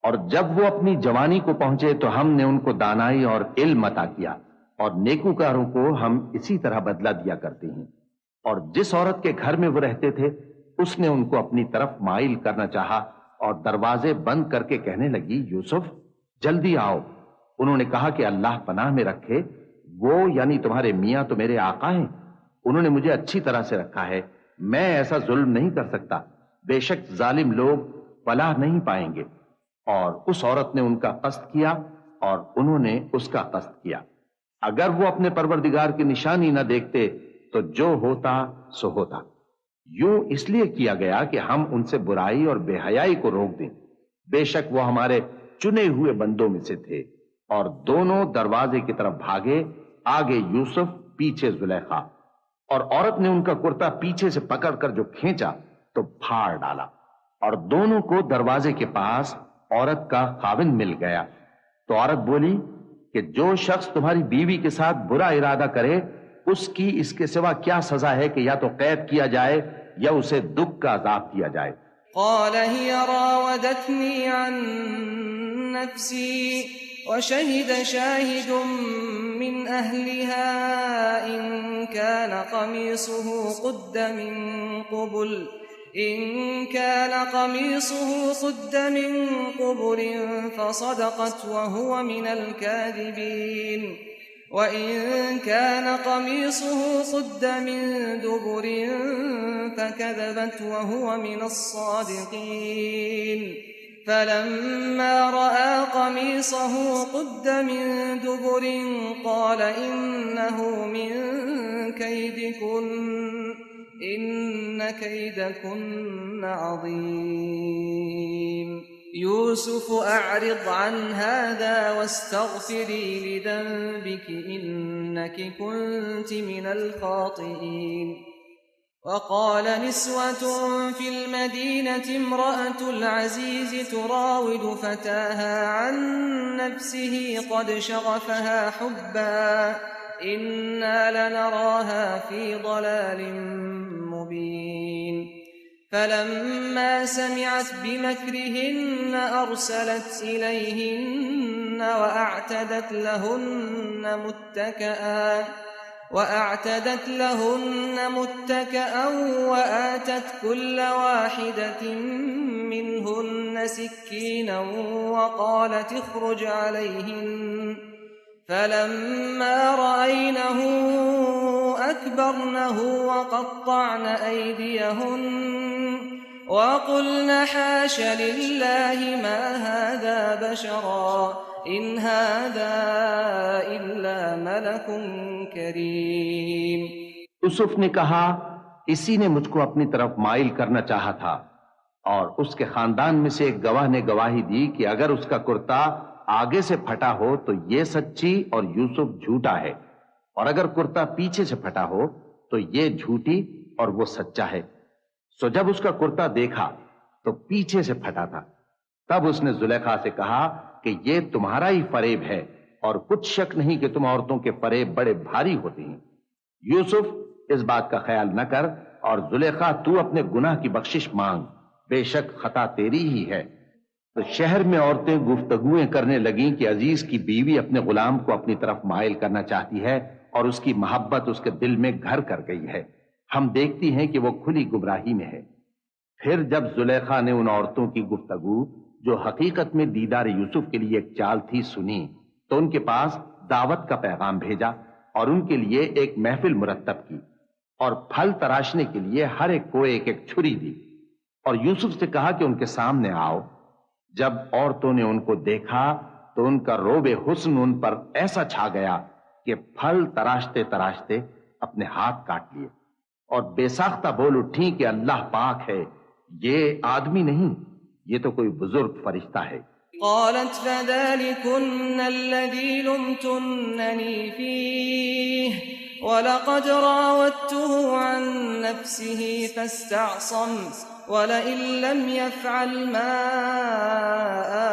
और जब वो अपनी जवानी को पहुंचे तो हमने उनको दानाई और इल्म अता किया और नेकूकारों को हम इसी तरह बदला दिया करते हैं। और जिस औरत के घर में वो रहते थे उसने उनको अपनी तरफ माइल करना चाहा और दरवाजे बंद करके कहने लगी, यूसुफ जल्दी आओ। उन्होंने कहा कि अल्लाह पनाह में रखे, वो यानी तुम्हारे मियां तो मेरे आका हैं, उन्होंने मुझे अच्छी तरह से रखा है, मैं ऐसा जुल्म नहीं कर सकता, बेशक जालिम लोग फलाह नहीं पाएंगे। और उस औरत ने उनका कस्द किया और उन्होंने उसका कस्द किया। अगर वो अपने परवरदिगार की निशानी न देखते तो जो होता सो होता। यूं इसलिए किया गया कि हम उनसे बुराई और बेहयाई को रोक दें। बेशक वो हमारे चुने हुए बंदों में से थे। और दोनों दरवाजे की तरफ भागे, आगे यूसुफ, पीछे जुलेखा। और औरत ने उनका कुर्ता पीछे से पकड़कर जो खींचा तो फाड़ डाला और दोनों को दरवाजे के पास औरत का खाविंद मिल गया। तो औरत बोली कि जो शख्स तुम्हारी बीवी के साथ बुरा इरादा करे उसकी इसके सिवा क्या सजा है कि या तो कैद किया जाए या उसे दुख का अजाब दिया जाए। क़ाल हिय रावदतनी अन नफ्सी वशहिद शाहिदुम मिन अहलिहा इन कान क़मीसुहु क़ुद्द मिन क़ुबुल फसदक़त वहुव मिनल काज़िबीन वइन कान क़मीसुहु क़ुद्द मिन दुबुर फकज़बत वहुव मिनस्सादिक़ीन फलम्मा रअा क़मीसहु क़ुद्द मिन दुबुर क़ाल इन्नहु मिन कैदिकुन्न इन्न कैदकुन्न अज़ीम यूसुफ अअरिद अन हाज़ा वस्तग़फ़िरी लिज़न्बिक इन्नकी कुन्ति मिनल ख़ातिईन। वक़ाल निस्वतुन फ़िल मदीनति इम्रअतुल अज़ीज़ तुराविदु फ़ताहा अन नफ़्सिही क़द शग़फ़हा हुब्बा इन्ना लनराहा फ़ी ضलालिम मुबीन। फलम्मा समिअत बिमक्रिहिन्न अरसलत इलैहिन्न वअअतदत लहुन्न मुत्तकअ वआतत कुल्ल वाहिदतिन मिनहुन्न सिक्कीना वक़ालत इख़रुज अलैहिन्न फलम्मा रअयनहु अकबरनहु वक़त्तअन अयदियहुन्न वक़ुल्न हाश लिल्लाहि मा हाज़ा बशरा इन हाज़ा इल्ला मलकुन करीम। यूसुफ ने कहा, इसी ने मुझको अपनी तरफ माइल करना चाहा था। और उसके खानदान में से एक गवाह ने गवाही दी कि अगर उसका कुर्ता आगे से फटा हो तो ये सच्ची और यूसुफ झूठा है, और अगर कुर्ता पीछे से फटा हो तो ये झूठी और वो सच्चा है। सो जब उसका कुर्ता देखा तो पीछे से फटा था। तब उसने जुलेखा से कहा कि ये तुम्हारा ही फरेब है और कुछ शक नहीं कि तुम औरतों के फरेब बड़े भारी होते हैं। यूसुफ, इस बात का ख्याल न कर और जुलेखा तू अपने गुनाह की बख्शिश मांग, बेशक खता तेरी ही है। तो शहर में औरतें गुफ्तगुएं करने लगीं कि अजीज की बीवी अपने गुलाम को अपनी तरफ माइल करना चाहती है और उसकी मोहब्बत उसके दिल में घर कर गई है। हम देखती हैं कि वो खुली गुमराही में है। फिर जब जुलेखा ने उन औरतों की गुफ्तगू जो हकीकत में दीदार यूसुफ के लिए एक चाल थी सुनी, तो उनके पास दावत का पैगाम भेजा और उनके लिए एक महफिल मुरत्तब की। और फल तराशने के लिए हर एक को एक एक छुरी दी और यूसुफ से कहा कि उनके सामने आओ। जब औरतों ने उनको देखा तो उनका रोबे हुस्न उन पर ऐसा छा गया कि फल तराशते तराशते अपने हाथ काट लिए और बेसाख्ता बोल उठी कि अल्लाह पाक है, ये आदमी नहीं, ये तो कोई बुजुर्ग फरिश्ता है। قالت فذلكن الذي لمتنني فيه ولقد راودته عن نفسه فاستعصم ولئن لم يفعل ما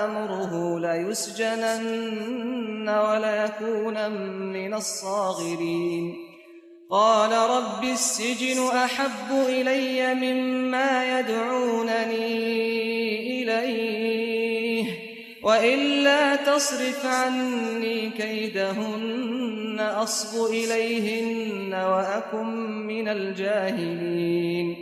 آمره ليسجنن وليكون من الصاغرين قال رب السجن أحب إلي مما يدعونني إليه وإلا تصرف عني كيدهن أصب إليهن وأكن من الجاهلين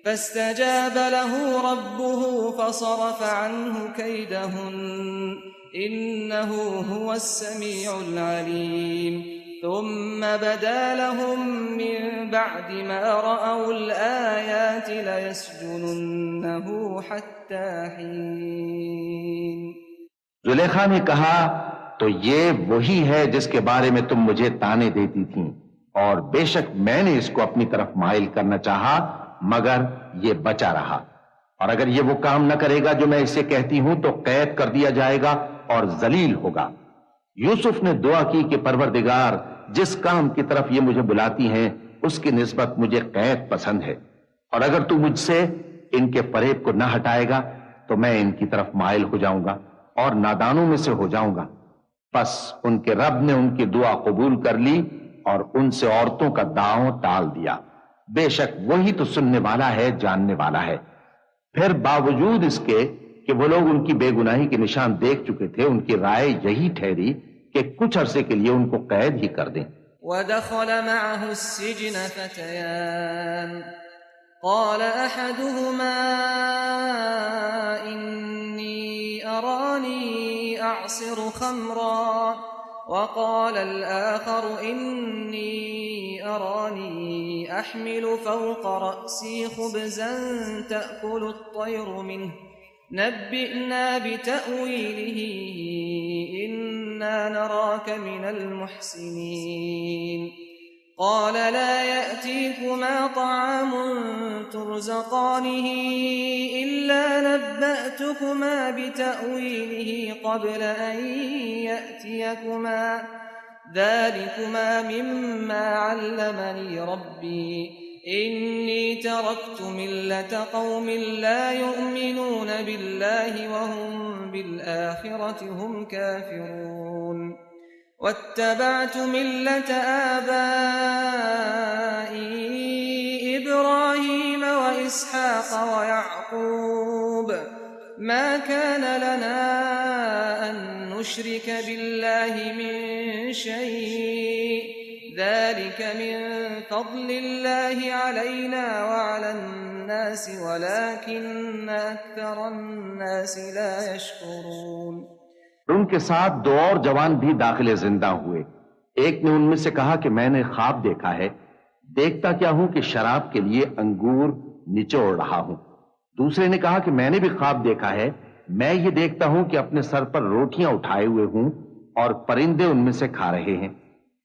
فاستجاب له ربه فصرف عنه كيدهن إنه هو السميع العليم ثم بدا لهم من بعد ما رأوا الآيات ليسجننه حتى حين। जुलेखा ने कहा, तो ये वही है जिसके बारे में तुम मुझे ताने देती थीं, और बेशक मैंने इसको अपनी तरफ माइल करना चाहा, मगर ये बचा रहा। और अगर ये वो काम न करेगा जो मैं इसे कहती हूं तो कैद कर दिया जाएगा और जलील होगा। यूसुफ ने दुआ की कि परवरदिगार, जिस काम की तरफ ये मुझे बुलाती हैं उसकी निस्बत मुझे कैद पसंद है, और अगर तू मुझसे इनके फरेब को न हटाएगा तो मैं इनकी तरफ माइल हो जाऊंगा और नादानों में से हो जाऊंगा। बस उनके रब ने उनकी दुआ कबूल कर ली और उनसे औरतों का दांव टाल दिया। बेशक वही तो सुनने वाला है, जानने वाला है। फिर बावजूद इसके कि वो लोग उनकी बेगुनाही के निशान देख चुके थे, उनकी राय यही ठहरी कि कुछ अरसे के लिए उनको कैद ही कर दें। वदखल मअहु अस्सिजन फतयान قال أحدهما إني أراني أعصر خمرا وقال الآخر إني أراني أحمل فوق رأسي خبزا تأكل الطير منه نبئنا بتأويله إنا نراك من المحسنين قال لا يأتيكما طعام ترزقانه إلا نبأتكما بتأويله قبل أن يأتيكما ذلكما مما علمني ربي إني تركت ملة قوم لا يؤمنون بالله وهم بالآخرة هم كافرون واتبعت ملة آبائي إبراهيم وإسحاق ويعقوب ما كان لنا أن نشرك بالله من شيء ذلك من فضل الله علينا وعلى الناس ولكن أكثر الناس لا يشكرون। उनके साथ दो और जवान भी दाखिले जिंदा हुए। एक ने उनमें से कहा कि मैंने ख्वाब देखा है, देखता क्या हूं कि शराब के लिए अंगूर निचोड़ रहा हूं। दूसरे ने कहा कि मैंने भी ख्वाब देखा है, मैं ये देखता हूं कि अपने सर पर रोटियां उठाए हुए हूं और परिंदे उनमें से खा रहे हैं।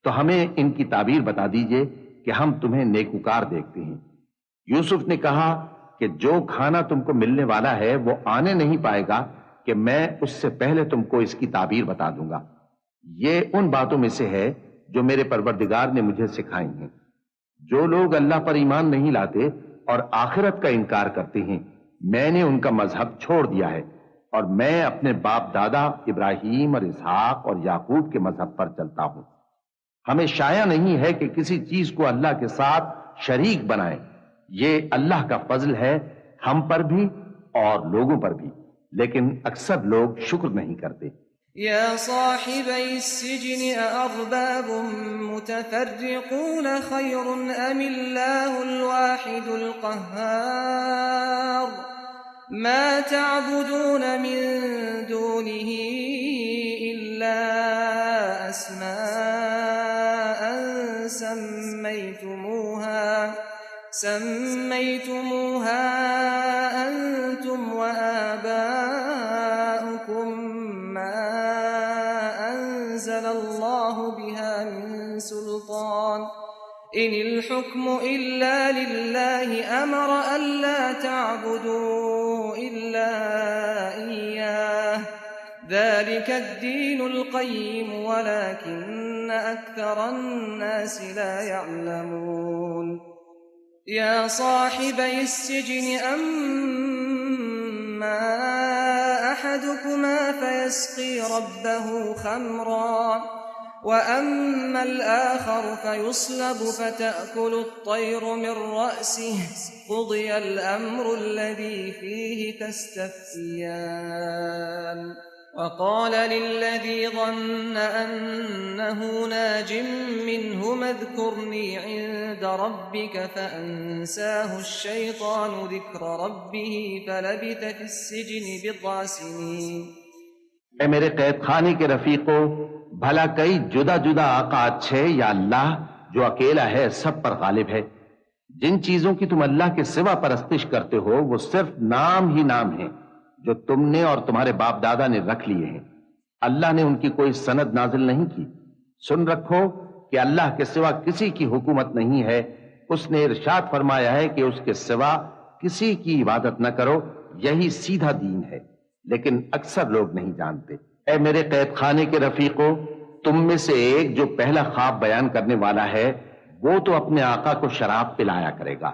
तो हमें इनकी ताबीर बता दीजिए कि हम तुम्हें नेकूकार देखते हैं। यूसुफ ने कहा कि जो खाना तुमको मिलने वाला है वो आने नहीं पाएगा कि मैं उससे पहले तुमको इसकी ताबीर बता दूंगा। ये उन बातों में से है जो मेरे परवरदिगार ने मुझे सिखाई हैं। जो लोग अल्लाह पर ईमान नहीं लाते और आखिरत का इनकार करते हैं, मैंने उनका मजहब छोड़ दिया है और मैं अपने बाप दादा इब्राहिम और इसहाक और याकूब के मजहब पर चलता हूं। हमें शाया नहीं है कि किसी चीज को अल्लाह के साथ शरीक बनाएं। ये अल्लाह का फजल है हम पर भी और लोगों पर भी, लेकिन अक्सर लोग शुक्र नहीं करते। या साहिबै सिजन अअरबाब मुतफर्रिकून खैरुन अमिल्लाहुल वाहिदुल क़ह्हार मा तअबुदून मिन दूनिही इल्ला अस्माअन सम्मैतुमूहा سميتموها أنتم وآباؤكم ما أنزل الله بها من سلطان إن الحكم إلا لله أمر ألا تعبدوا إلا إياه ذلك الدين القيم ولكن أكثر الناس لا يعلمون يا صاحبي السجن أما أحدكما فيسقي ربه خمرا وأما الآخر فيصلب فتأكل الطير من رأسه قضي الأمر الذي فيه تستفتيان وقال للذي ظن أنه ناج منهما اذكرني عند ربك فأنساه الشيطان ذكر ربه فلبث في السجن بضع سنين ए मेरे कैद खाने के रफीकों, भला कई जुदा जुदा आका अच्छे या अल्लाह जो अकेला है, सब पर गालिब है। जिन चीजों की तुम अल्लाह के सिवा परस्तिश करते हो वो सिर्फ नाम ही नाम है जो तुमने और तुम्हारे बाप दादा ने रख लिए हैं। अल्लाह ने उनकी कोई सनद नाजिल नहीं की। सुन रखो कि अल्लाह के सिवा किसी की हुकूमत नहीं है। उसने इरशाद फरमाया है कि उसके सिवा किसी की इबादत न करो, यही सीधा दीन है, लेकिन अक्सर लोग नहीं जानते। ऐ मेरे कैद खाने के रफीकों, तुम में से एक जो पहला ख्वाब बयान करने वाला है वो तो अपने आका को शराब पिलाया करेगा,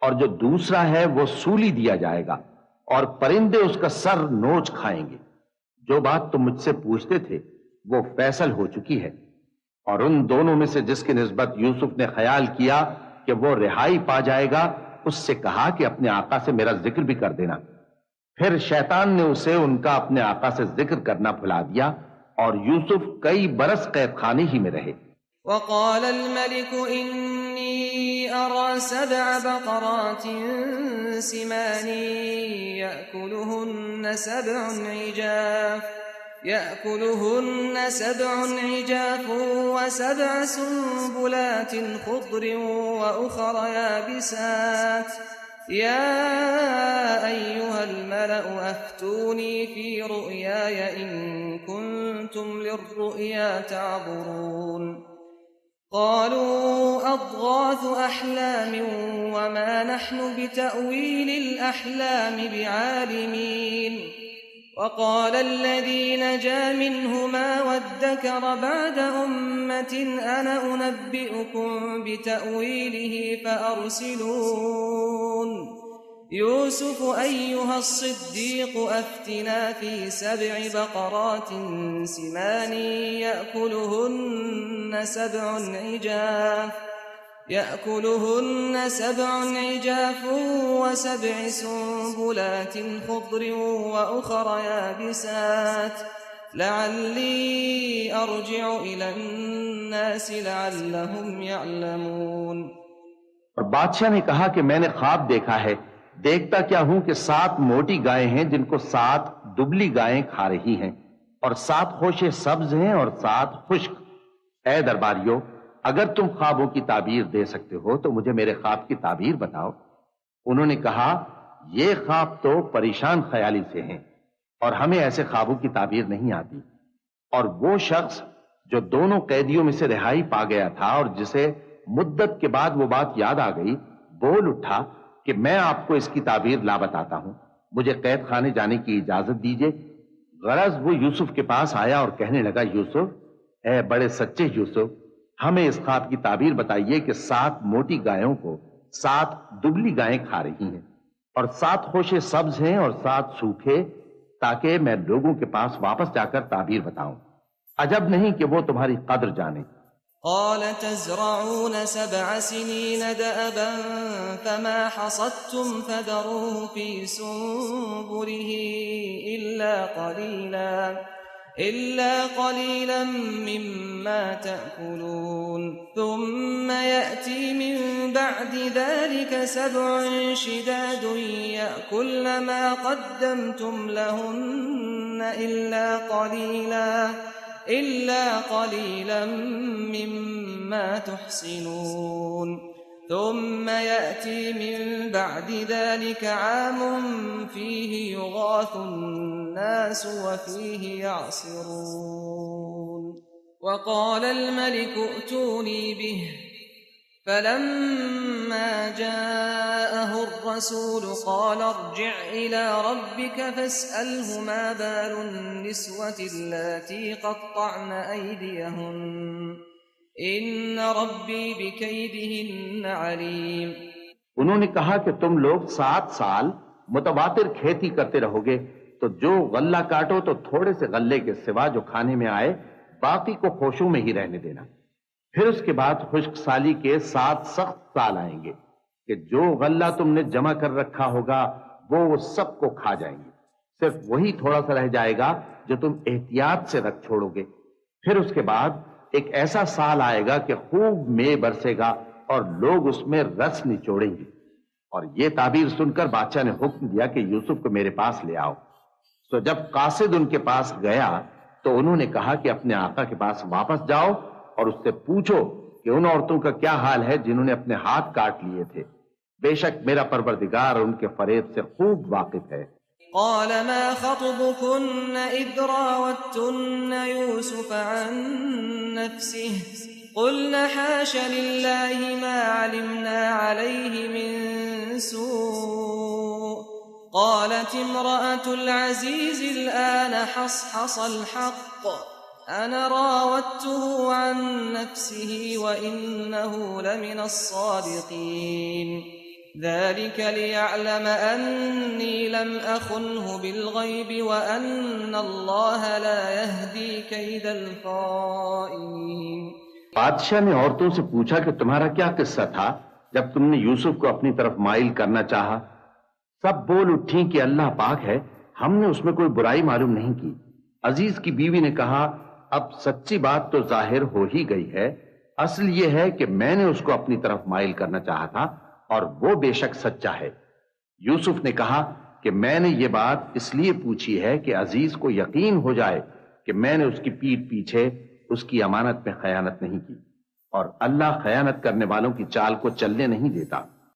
और जो दूसरा है वो सूली दिया जाएगा और परिंदे उसका सर नोच खाएंगे। जो बात तुम मुझसे पूछते थे वो फैसल हो चुकी है। और उन दोनों में से जिसकी निस्बत यूसुफ ने ख्याल किया कि वो रिहाई पा जाएगा, उससे कहा कि अपने आका से मेरा जिक्र भी कर देना। फिर शैतान ने उसे उनका अपने आका से जिक्र करना भुला दिया और यूसुफ कई बरस कैद खाने ही में रहे। وقال الملك إني أرى 7 بقرات سمان يأكلهن سبع عجاف و7 سنبلات خضر وأخر يابسات يا أيها الملأ أفتوني في رؤياي إن كنتم للرؤيا تعبرون قالوا أضغاث أحلام وما نحن بتأويل الأحلام بعالمين وقال الذي نجا منهما وادكر بعد أمة أنا أنبئكم بتأويله فأرسلون يوسف أيها الصديق أفتنا في 7 بقرات سمان يأكلهن سبع عجاف و7 سنبلات خضر وأخر يابسات لعلي أرجع إلى الناس لعلهم يعلمون। और बादशाह ने कहा कि मैंने ख्वाब देखा है, देखता क्या हूं कि 7 मोटी गायें हैं जिनको 7 दुबली गायें खा रही हैं, और 7 खोशे सब्ज हैं और 7 खुश्क। ऐ दरबारियों, अगर तुम ख्वाबों की ताबीर दे सकते हो तो मुझे मेरे ख्वाब की ताबीर बताओ। उन्होंने कहा, ये ख्वाब तो परेशान ख्याली से हैं और हमें ऐसे ख्वाबों की ताबीर नहीं आती। और वो शख्स जो दोनों कैदियों में से रिहाई पा गया था और जिसे मुद्दत के बाद वो बात याद आ गई, बोल उठा कि मैं आपको इसकी ताबीर ला बताता हूं, मुझे कैद खाने जाने की इजाजत दीजिए। गरज वो यूसुफ के पास आया और कहने लगा, यूसुफ, ऐ बड़े सच्चे यूसुफ, हमें इस ख्वाब की ताबीर बताइए कि 7 मोटी गायों को 7 दुबली गायें खा रही हैं और 7 खोशे सब्ज हैं और 7 सूखे, ताकि मैं लोगों के पास वापस जाकर ताबीर बताऊं। अजब नहीं कि वो तुम्हारी कद्र जाने। قال تزرعون 7 سنين دأبا فما حصدتم فذروه في سنبله إلا قليلا مما تأكلون ثم يأتي من بعد ذلك 7 شداد يأكلن ما قدمتم لهن إلا قليلا مما تحصنون ثم يأتي من بعد ذلك عام فيه يغاث الناس وفيه يعصرون وقال الملك ائتوني به فلما جاءه الرسول قال ارجع إلى ربك فاسأله ما بال النسوة اللاتي قطعن أيديهن إن ربي بكيدهن عليم। उन्होंने कहा कि तुम लोग 7 साल मुतवातिर खेती करते रहोगे, तो जो गल्ला काटो तो थोड़े से गल्ले के सिवा जो खाने में आए बाकी को खोशों में ही रहने देना। फिर उसके बाद खुश्क साली के 7 सख्त साल आएंगे कि जो गल्ला तुमने जमा कर रखा होगा वो सबको खा जाएंगे, सिर्फ वही थोड़ा सा रह जाएगा जो तुम एहतियात से रख छोड़ोगे। फिर उसके बाद एक ऐसा साल आएगा कि खूब मेंह बरसेगा और लोग उसमें रस निचोड़ेंगे। और ये ताबीर सुनकर बादशाह ने हुक्म दिया कि यूसुफ को मेरे पास ले आओ। तो जब कासिद उनके पास गया तो उन्होंने कहा कि अपने आका के पास वापस जाओ और उससे पूछो कि उन औरतों का क्या हाल है जिन्होंने अपने हाथ काट लिए थे। बेशक मेरा परवरदिगार उनके फरेब से खूब वाकिफ है। قال ما خطبكن إذ راوتن يوسف عن نفسه قلن حاش لله ما علمنا عليه من سوء قالت امرأة العزيز الآن حصحص الحق أنا راودته عن نفسه وإنه لمن الصادقين ذلك ليعلم أني لم أخنه بالغيب وأن الله لا يهدي كيد الخائنين। बादशाह ने औरतों से पूछा कि तुम्हारा क्या किस्सा था जब तुमने यूसुफ को अपनी तरफ माइल करना चाहा। सब बोल उठी कि अल्लाह पाक है, हमने उसमें कोई बुराई मालूम नहीं की। अजीज की बीवी ने कहा, अब सच्ची बात तो जाहिर हो ही गई है, असल ये है कि मैंने उसको अपनी तरफ माइल करना चाहा था और वो बेशक सच्चा है। यूसुफ ने कहा कि मैंने ये बात इसलिए पूछी है कि अजीज को यकीन हो जाए कि मैंने उसकी पीठ पीछे उसकी अमानत में खयानत नहीं की और अल्लाह खयानत करने वालों की चाल को चलने नहीं देता।